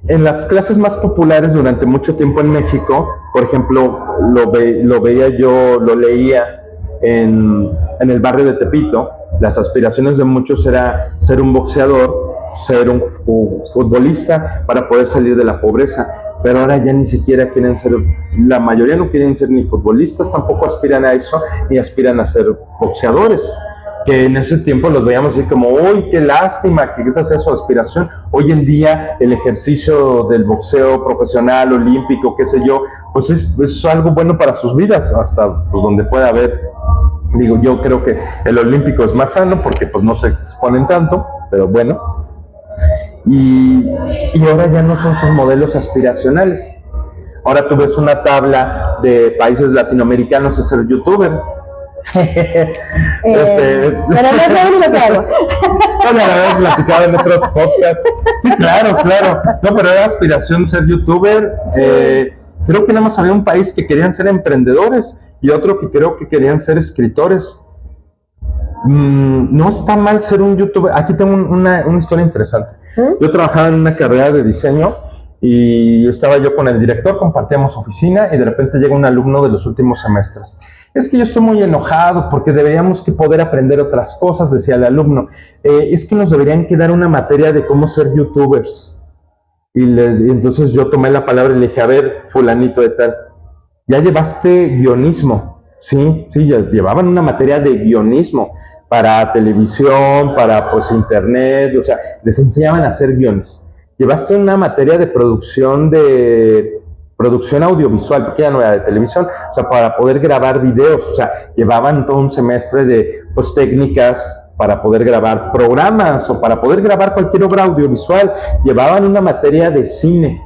En las clases más populares durante mucho tiempo en México, por ejemplo, lo veía yo, lo leía en el barrio de Tepito, las aspiraciones de muchos era ser un boxeador, ser un futbolista para poder salir de la pobreza, pero ahora ya ni siquiera quieren ser, la mayoría no quieren ser ni futbolistas, tampoco aspiran a eso, ni aspiran a ser boxeadores, que en ese tiempo los veíamos así como, uy, qué lástima que esa sea su aspiración. Hoy en día el ejercicio del boxeo profesional, olímpico, qué sé yo, pues es algo bueno para sus vidas, hasta pues donde pueda haber. Digo, yo creo que el olímpico es más sano porque pues no se exponen tanto, pero bueno. Y ahora ya no son sus modelos aspiracionales. Ahora tú ves una tabla de países latinoamericanos de ser youtuber. Pero no es lo único que hago. No, la verdad, he platicado en otros podcasts. Sí, claro. No, pero era aspiración ser youtuber. Sí. Creo que nada más había un país que querían ser emprendedores y otro que creo que querían ser escritores. No está mal ser un youtuber. Aquí tengo una historia interesante. Yo trabajaba en una carrera de diseño y estaba yo con el director, compartíamos oficina y de repente llega un alumno de los últimos semestres. Es que yo estoy muy enojado porque deberíamos que poder aprender otras cosas, decía el alumno. Es que nos deberían que dar una materia de cómo ser youtubers. Y entonces yo tomé la palabra y le dije, a ver, fulanito de tal, ¿ya llevaste guionismo? Sí, ya llevaban una materia de guionismo para televisión, para pues internet, o sea, les enseñaban a hacer guiones. Llevaste una materia de producción audiovisual, porque ya no era de televisión, o sea, para poder grabar videos, o sea, llevaban todo un semestre de pues técnicas para poder grabar programas o para poder grabar cualquier obra audiovisual. Llevaban una materia de cine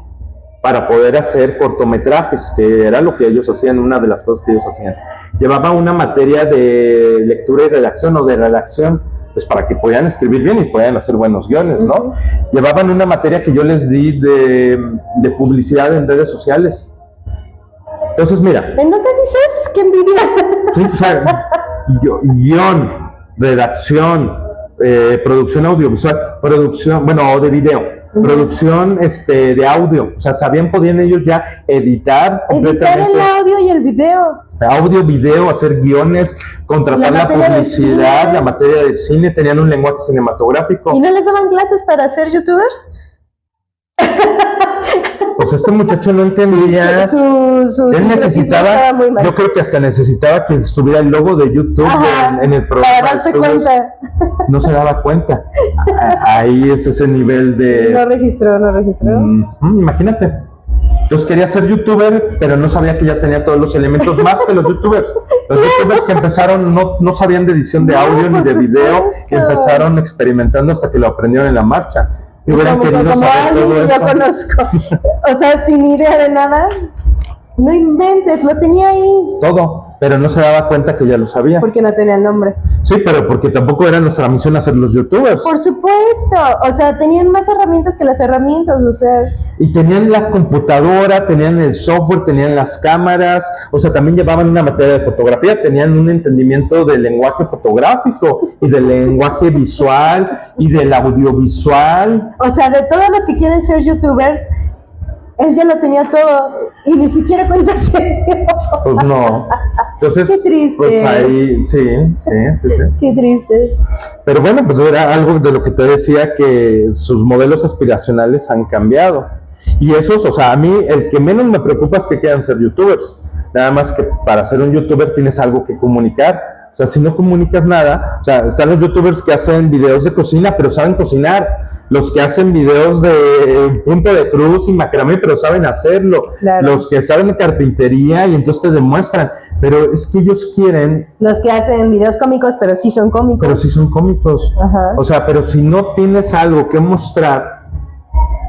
para poder hacer cortometrajes, que era lo que ellos hacían, una de las cosas que ellos hacían. Llevaban una materia de lectura y redacción o de redacción, pues para que podían escribir bien y podían hacer buenos guiones, ¿no? Llevaban una materia que yo les di de publicidad en redes sociales. Entonces, mira. ¿En dónde dices? ¡Qué envidia! Sí, o sea, guión, redacción, producción audiovisual, producción, bueno, de video. Producción de audio, o sea, podían ellos ya editar el audio y el video. Audio, video, hacer guiones, contratar la publicidad, la materia de cine, tenían un lenguaje cinematográfico. ¿Y no les daban clases para ser youtubers? Pues este muchacho no entendía. Él necesitaba, yo creo que hasta necesitaba que estuviera el logo de YouTube en el programa. Para darse cuenta. No se daba cuenta. Ahí es ese nivel de... No registró. Imagínate. Entonces quería ser youtuber, pero no sabía que ya tenía todos los elementos más que los youtubers. Los youtubers que empezaron no sabían de edición de audio ni de video, y empezaron experimentando hasta que lo aprendieron en la marcha. Y hubieran querido como saber alguien todo que eso. yo conozco. O sea, sin idea de nada. No inventes, lo tenía ahí. Todo, pero no se daba cuenta que ya lo sabía. Porque no tenía el nombre. Sí, pero porque tampoco era nuestra misión hacer los youtubers. Por supuesto, o sea, tenían más herramientas que las herramientas, o sea. Y tenían la computadora, tenían el software, tenían las cámaras, o sea, también llevaban una materia de fotografía, tenían un entendimiento del lenguaje fotográfico y del lenguaje visual y del audiovisual. O sea, de todos los que quieren ser youtubers, él ya lo tenía todo y ni siquiera cuenta serio. Pues no. Entonces, qué triste. Pues ahí, sí. Qué triste. Pero bueno, pues era algo de lo que te decía, que sus modelos aspiracionales han cambiado. Y esos, o sea, a mí el que menos me preocupa es que quieran ser youtubers. Nada más que para ser un youtuber tienes algo que comunicar. O sea, si no comunicas nada, o sea, están los youtubers que hacen videos de cocina, pero saben cocinar. los que hacen videos de punto de cruz y macramé, pero saben hacerlo, Claro. los que saben de carpintería y entonces te demuestran, pero es que ellos quieren, Los que hacen videos cómicos, pero sí son cómicos. pero sí son cómicos. Ajá. O sea, pero si no tienes algo que mostrar,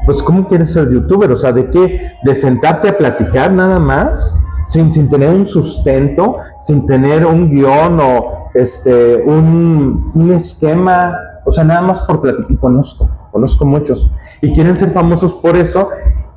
pues ¿cómo quieres ser youtuber? O sea, ¿de qué? ¿De sentarte a platicar nada más? Sin tener un sustento, sin tener un guión o un esquema, o sea, nada más por platicar. Conozco muchos y quieren ser famosos por eso,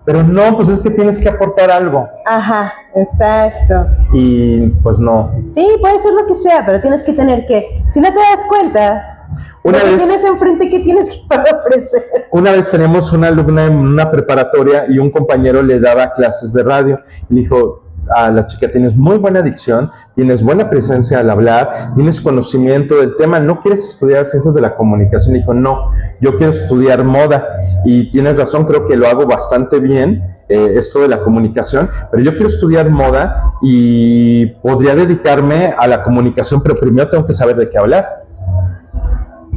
pero no, pues es que tienes que aportar algo Ajá, exacto. y pues no. Sí, puede ser lo que sea, pero tienes que tener que, si no te das cuenta, Una lo que vez- tienes enfrente, ¿qué tienes que para ofrecer? Una vez teníamos una alumna en una preparatoria y un compañero le daba clases de radio y dijo a la chica: tienes muy buena dicción, tienes buena presencia al hablar, tienes conocimiento del tema, ¿no quieres estudiar ciencias de la comunicación? Y dijo: no, yo quiero estudiar moda. Y tienes razón, creo que lo hago bastante bien, esto de la comunicación, pero yo quiero estudiar moda y podría dedicarme a la comunicación, pero primero tengo que saber de qué hablar.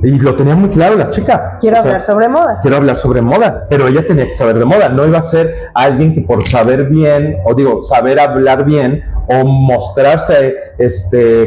Y lo tenía muy claro la chica. Quiero O sea, hablar sobre moda. quiero hablar sobre moda, pero ella tenía que saber de moda, no iba a ser alguien que por saber bien, o digo, saber hablar bien, o mostrarse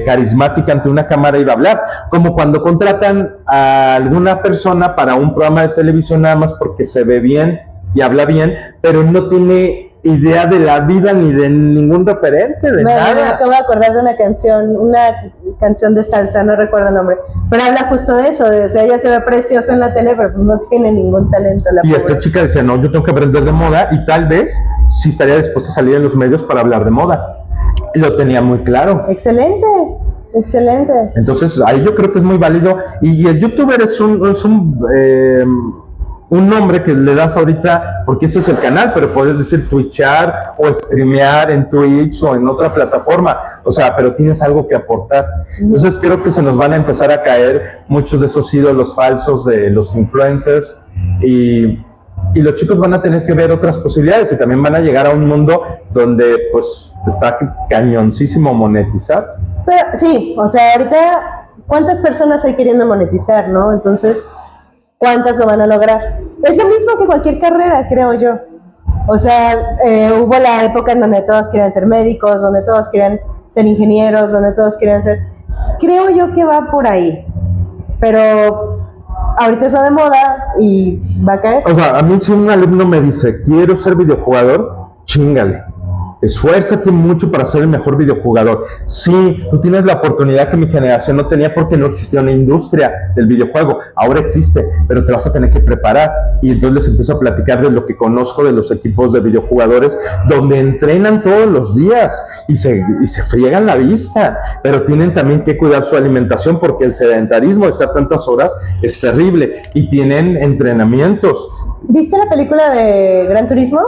carismática ante una cámara iba a hablar, como cuando contratan a alguna persona para un programa de televisión nada más porque se ve bien y habla bien, pero no tiene idea de la vida ni de ningún referente, de No, yo me nada. acabo de acordar de una canción de salsa, no recuerdo el nombre, pero habla justo de eso, o sea, ella se ve preciosa en la tele, pero pues no tiene ningún talento la Y pobre. esta chica decía: no, yo tengo que aprender de moda y tal vez sí estaría dispuesta a salir en los medios para hablar de moda. Lo tenía muy claro. Excelente, excelente. Entonces, ahí yo creo que es muy válido. Y el youtuber es un nombre que le das ahorita, porque ese es el canal, pero puedes decir twitchar o streamear en Twitch o en otra plataforma. O sea, pero tienes algo que aportar. Entonces, creo que se nos van a empezar a caer muchos de esos ídolos falsos de los influencers y los chicos van a tener que ver otras posibilidades y también van a llegar a un mundo donde pues está cañoncísimo monetizar. Pero sí, o sea, ahorita, ¿cuántas personas hay queriendo monetizar, no? Entonces, ¿cuántas lo van a lograr? Es lo mismo que cualquier carrera, creo yo. O sea, hubo la época en donde todos querían ser médicos, donde todos querían ser ingenieros, donde todos querían ser... Creo yo que va por ahí. Pero ahorita es lo de moda y va a caer. O sea, a mí si un alumno me dice: quiero ser videojugador, chíngale. Esfuérzate mucho para ser el mejor videojugador. Sí, tú tienes la oportunidad que mi generación no tenía porque no existía una industria del videojuego. Ahora existe, pero te vas a tener que preparar. Y entonces les empiezo a platicar de lo que conozco de los equipos de videojugadores, donde entrenan todos los días y se friegan la vista, pero tienen también que cuidar su alimentación porque el sedentarismo de estar tantas horas es terrible y tienen entrenamientos. ¿Viste la película de Gran Turismo?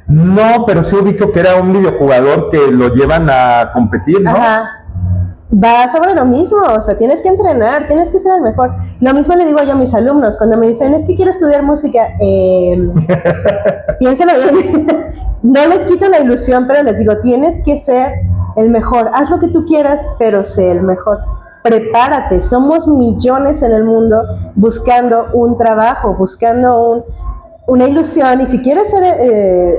No, pero sí ubico que era un videojugador que lo llevan a competir, ¿no? Ajá. Va sobre lo mismo, o sea, tienes que entrenar, tienes que ser el mejor. Lo mismo le digo yo a mis alumnos cuando me dicen: es que quiero estudiar música. Piénsalo bien. No les quito la ilusión, pero les digo: tienes que ser el mejor. Haz lo que tú quieras, pero sé el mejor. Prepárate. Somos millones en el mundo buscando un trabajo, buscando una ilusión. Y si quieres ser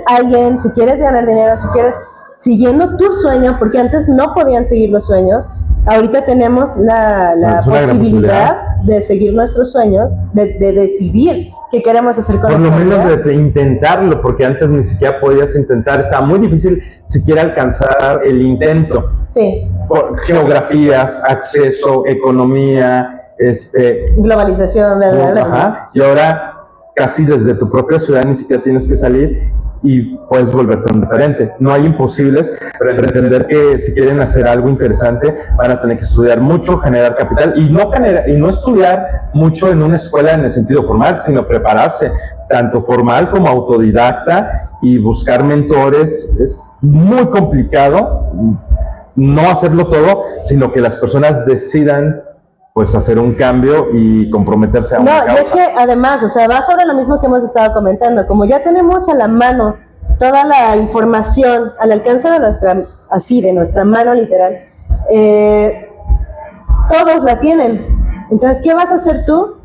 alguien, si quieres ganar dinero, si quieres siguiendo tu sueño, porque antes no podían seguir los sueños, ahorita tenemos la Es una gran posibilidad de seguir nuestros sueños, de decidir qué queremos hacer con Por lo nuestra vida. menos de intentarlo, porque antes ni siquiera podías intentar, estaba muy difícil siquiera alcanzar el intento. Sí, Por geografías, acceso, economía, globalización, ¿verdad? ajá, y ahora casi desde tu propia ciudad ni siquiera tienes que salir y puedes volverte un referente. No hay imposibles, pero entender que si quieren hacer algo interesante van a tener que estudiar mucho, generar capital y no estudiar mucho en una escuela en el sentido formal, sino prepararse tanto formal como autodidacta y buscar mentores. Es muy complicado no hacerlo todo, sino que las personas decidan pues hacer un cambio y comprometerse a una No, y causa. es que además, o sea, va sobre lo mismo que hemos estado comentando. Como ya tenemos a la mano toda la información al alcance de nuestra mano literal, todos la tienen. Entonces, ¿qué vas a hacer tú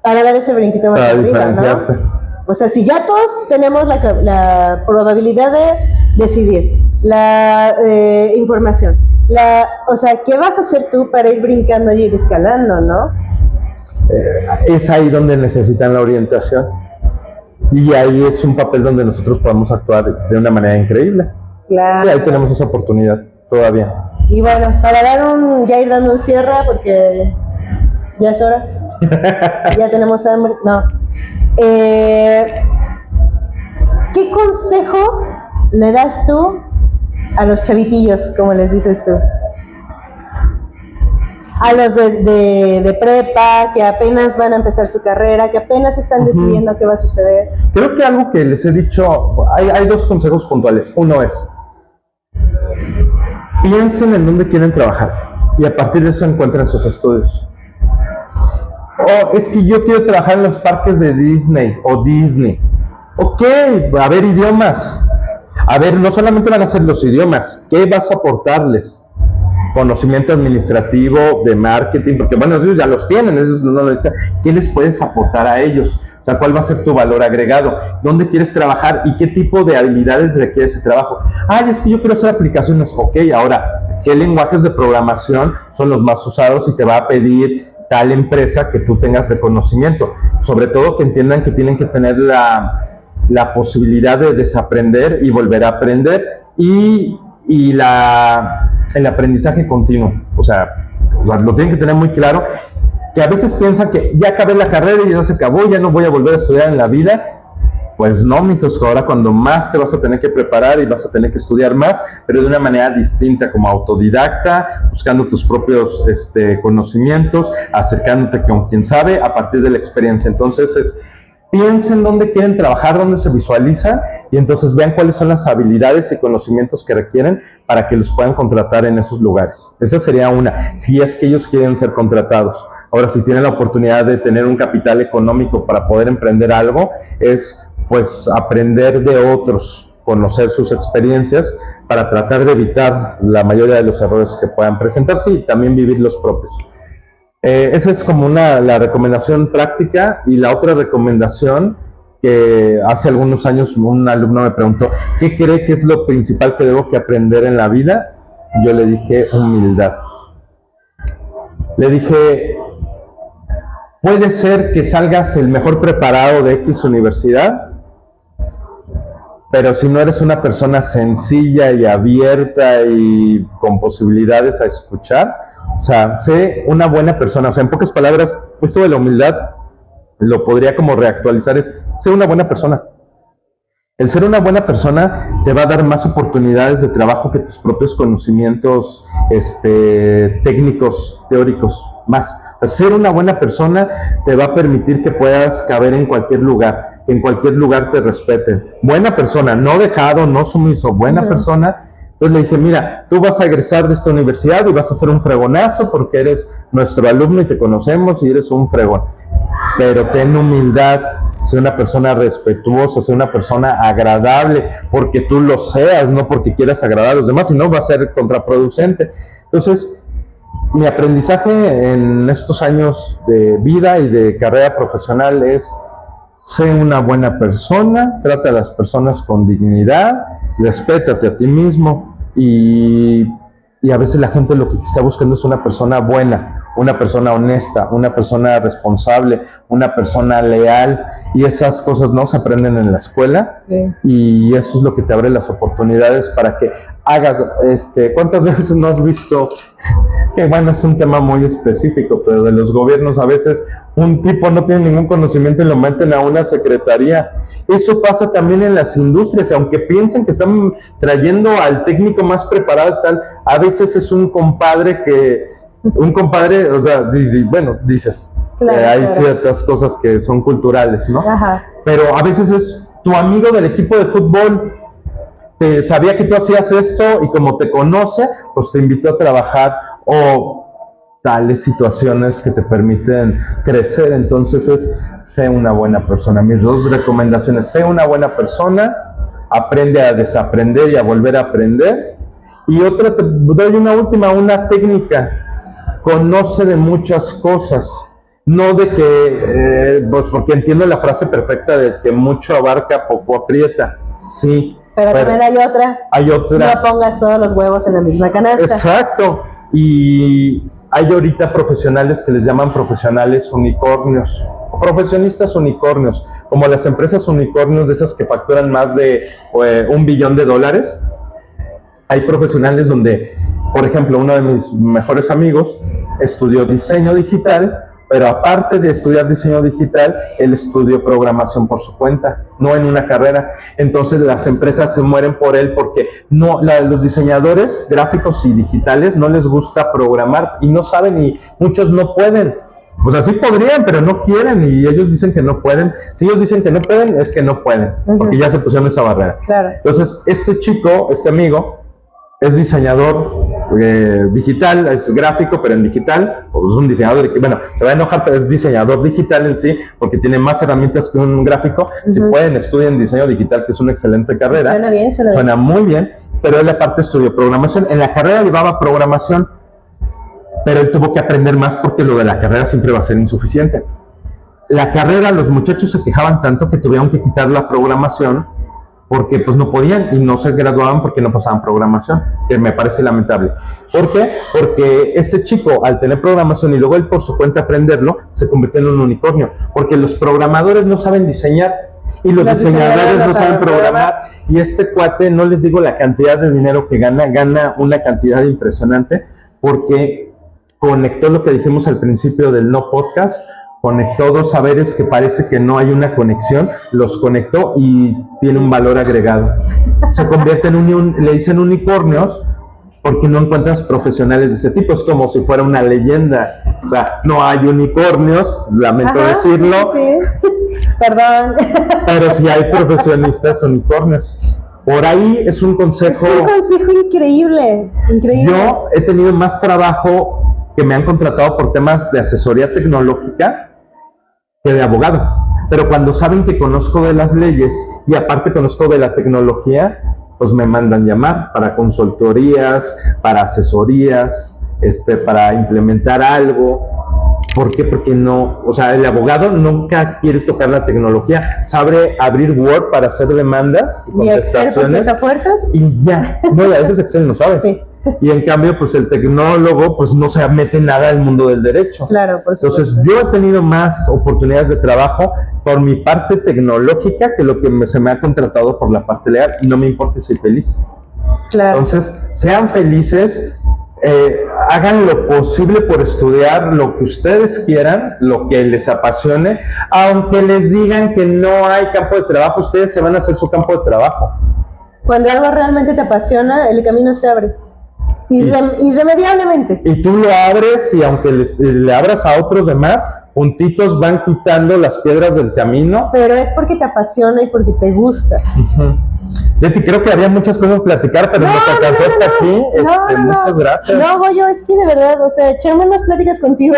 para dar ese brinquito más Para arriba, diferenciarte. ¿no? O sea, si ya todos tenemos la probabilidad de decidir, la información, o sea, ¿qué vas a hacer tú para ir brincando y ir escalando, no? Es ahí donde necesitan la orientación. Y ahí es un papel donde nosotros podemos actuar de una manera increíble. Claro. Sí, ahí tenemos esa oportunidad todavía. Y bueno, para ya ir dando un cierre, porque ya es hora. Ya tenemos hambre. No. ¿Qué consejo le das tú a los chavitillos, como les dices tú? A los de prepa, que apenas van a empezar su carrera, que apenas están decidiendo qué va a suceder. Creo que algo que les he dicho, hay dos consejos puntuales. Uno es, piensen en dónde quieren trabajar y a partir de eso encuentren sus estudios. Es que yo quiero trabajar en los parques de Disney o Disney. Ok, a ver, idiomas. A ver, no solamente van a ser los idiomas, ¿qué vas a aportarles? Conocimiento administrativo, de marketing, porque bueno, ellos ya los tienen, ellos no lo dicen. ¿Qué les puedes aportar a ellos? O sea, ¿cuál va a ser tu valor agregado? ¿Dónde quieres trabajar y qué tipo de habilidades requiere ese trabajo? Ay, es que yo quiero hacer aplicaciones. Ok, ahora, ¿qué lenguajes de programación son los más usados y te va a pedir tal empresa que tú tengas de conocimiento? Sobre todo que entiendan que tienen que tener la posibilidad de desaprender y volver a aprender y el aprendizaje continuo. O sea, lo tienen que tener muy claro, que a veces piensan que ya acabé la carrera y ya se acabó, ya no voy a volver a estudiar en la vida. Pues no, mijos, ahora cuando más te vas a tener que preparar y vas a tener que estudiar más, pero de una manera distinta, como autodidacta, buscando tus propios conocimientos, acercándote con quien sabe a partir de la experiencia. Entonces piensen dónde quieren trabajar, dónde se visualizan y entonces vean cuáles son las habilidades y conocimientos que requieren para que los puedan contratar en esos lugares. Esa sería una, si es que ellos quieren ser contratados. Ahora, si tienen la oportunidad de tener un capital económico para poder emprender algo, es pues aprender de otros, conocer sus experiencias para tratar de evitar la mayoría de los errores que puedan presentarse y también vivir los propios. Esa es como la recomendación práctica. Y la otra recomendación, que hace algunos años un alumno me preguntó, ¿qué cree que es lo principal que debo que aprender en la vida? Yo le dije, humildad. Le dije, puede ser que salgas el mejor preparado de X universidad, pero si no eres una persona sencilla y abierta y con posibilidades a escuchar, o sea, sé una buena persona. O sea, en pocas palabras, esto de la humildad lo podría como reactualizar, es sé una buena persona. El ser una buena persona te va a dar más oportunidades de trabajo que tus propios conocimientos técnicos, teóricos, más. O sea, ser una buena persona te va a permitir que puedas caber en cualquier lugar, que en cualquier lugar te respeten. Buena persona, no dejado, no sumiso, buena persona. Entonces le dije, mira, tú vas a egresar de esta universidad y vas a hacer un fregonazo porque eres nuestro alumno y te conocemos y eres un fregón. Pero ten humildad, sé una persona respetuosa, sé una persona agradable, porque tú lo seas, no porque quieras agradar a los demás, sino va a ser contraproducente. Entonces, mi aprendizaje en estos años de vida y de carrera profesional es: sé una buena persona, trata a las personas con dignidad, respétate a ti mismo y a veces la gente lo que está buscando es una persona buena, una persona honesta, una persona responsable, una persona leal, y esas cosas no se aprenden en la escuela. Sí. Y eso es lo que te abre las oportunidades para que hagas, ¿cuántas veces no has visto? Que bueno, es un tema muy específico, pero de los gobiernos a veces un tipo no tiene ningún conocimiento y lo meten a una secretaría. Eso pasa también en las industrias, aunque piensen que están trayendo al técnico más preparado y tal, a veces es un compadre, o sea, dices, claro, hay ciertas cosas que son culturales, ¿no? Ajá. Pero a veces es tu amigo del equipo de fútbol, sabía que tú hacías esto y como te conoce, pues te invitó a trabajar, o tales situaciones que te permiten crecer. Entonces sé una buena persona. Mis dos recomendaciones: sé una buena persona, aprende a desaprender y a volver a aprender. Y otra, te doy una última, una técnica: conoce de muchas cosas. No de que, pues porque entiendo la frase perfecta de que mucho abarca, poco aprieta. Sí. Pero también hay otra. Hay otra. No pongas todos los huevos en la misma canasta. Exacto. Y hay ahorita profesionales que les llaman profesionales unicornios, profesionistas unicornios, como las empresas unicornios de esas que facturan más de $1 billón. Hay profesionales donde, por ejemplo, uno de mis mejores amigos estudió diseño digital, pero aparte de estudiar diseño digital, él estudió programación por su cuenta, no en una carrera. Entonces las empresas se mueren por él porque los diseñadores gráficos y digitales no les gusta programar y no saben, y muchos no pueden. O sea, sí podrían, pero no quieren, y ellos dicen que no pueden. Si ellos dicen que no pueden, es que no pueden, porque ya se pusieron esa barrera. Claro. Entonces, este chico, este amigo, es diseñador digital, es gráfico, pero en digital, pues es un diseñador que, bueno, se va a enojar, pero es diseñador digital en sí, porque tiene más herramientas que un gráfico. Si pueden, estudien diseño digital, que es una excelente carrera. Suena bien, suena muy bien, pero él aparte estudió programación. En la carrera llevaba programación, pero él tuvo que aprender más porque lo de la carrera siempre va a ser insuficiente. La carrera, los muchachos se quejaban tanto que tuvieron que quitar la programación porque pues no podían y no se graduaban porque no pasaban programación, que me parece lamentable. ¿Por qué? Porque este chico, al tener programación y luego él por su cuenta aprenderlo, se convirtió en un unicornio, porque los programadores no saben diseñar y los diseñadores no saben programar. Y este cuate, no les digo la cantidad de dinero que gana una cantidad impresionante, porque conectó lo que dijimos al principio del no podcast, conectó dos saberes que parece que no hay una conexión, los conectó y tiene un valor agregado. Se convierte en le dicen unicornios porque no encuentras profesionales de ese tipo, es como si fuera una leyenda. O sea, no hay unicornios, lamento decirlo. Sí. Perdón. Pero sí hay profesionistas unicornios. Por ahí es un consejo. Es un consejo increíble, increíble. Yo he tenido más trabajo que me han contratado por temas de asesoría tecnológica que de abogado, pero cuando saben que conozco de las leyes y aparte conozco de la tecnología, pues me mandan llamar para consultorías, para asesorías, para implementar algo. ¿Por qué? Porque no, o sea, el abogado nunca quiere tocar la tecnología, sabe abrir Word para hacer demandas y contestaciones. ¿Y a fuerzas? Y ya, no, a veces Excel no sabe. Sí. Y en cambio, pues el tecnólogo pues no se mete nada al mundo del derecho. Claro, por supuesto. Entonces, yo he tenido más oportunidades de trabajo por mi parte tecnológica que lo que se me ha contratado por la parte legal, y no me importa, soy feliz. Claro. Entonces, sean felices, hagan lo posible por estudiar lo que ustedes quieran, lo que les apasione, aunque les digan que no hay campo de trabajo, ustedes se van a hacer su campo de trabajo. Cuando algo realmente te apasiona, el camino se abre. Irremediablemente. Y tú lo abres, y aunque le abras a otros demás, juntitos van quitando las piedras del camino. Pero es porque te apasiona y porque te gusta. Betty, creo que había muchas cosas que platicar, pero nos alcanzó hasta aquí. Muchas gracias. No, Goyo, es que de verdad, o sea, echarme unas pláticas contigo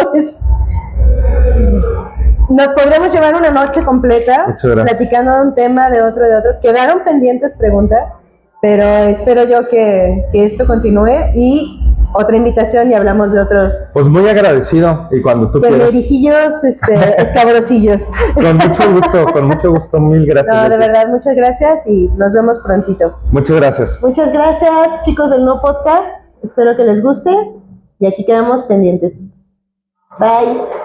nos podríamos llevar una noche completa platicando de un tema, de otro. Quedaron pendientes preguntas, pero espero yo que esto continúe y otra invitación y hablamos de otros. Pues muy agradecido, y cuando tú quieras. Perijillos, escabrosillos. Con mucho gusto, mil gracias. No, de verdad, muchas gracias y nos vemos prontito. Muchas gracias. Muchas gracias, chicos del No Podcast. Espero que les guste y aquí quedamos pendientes. Bye.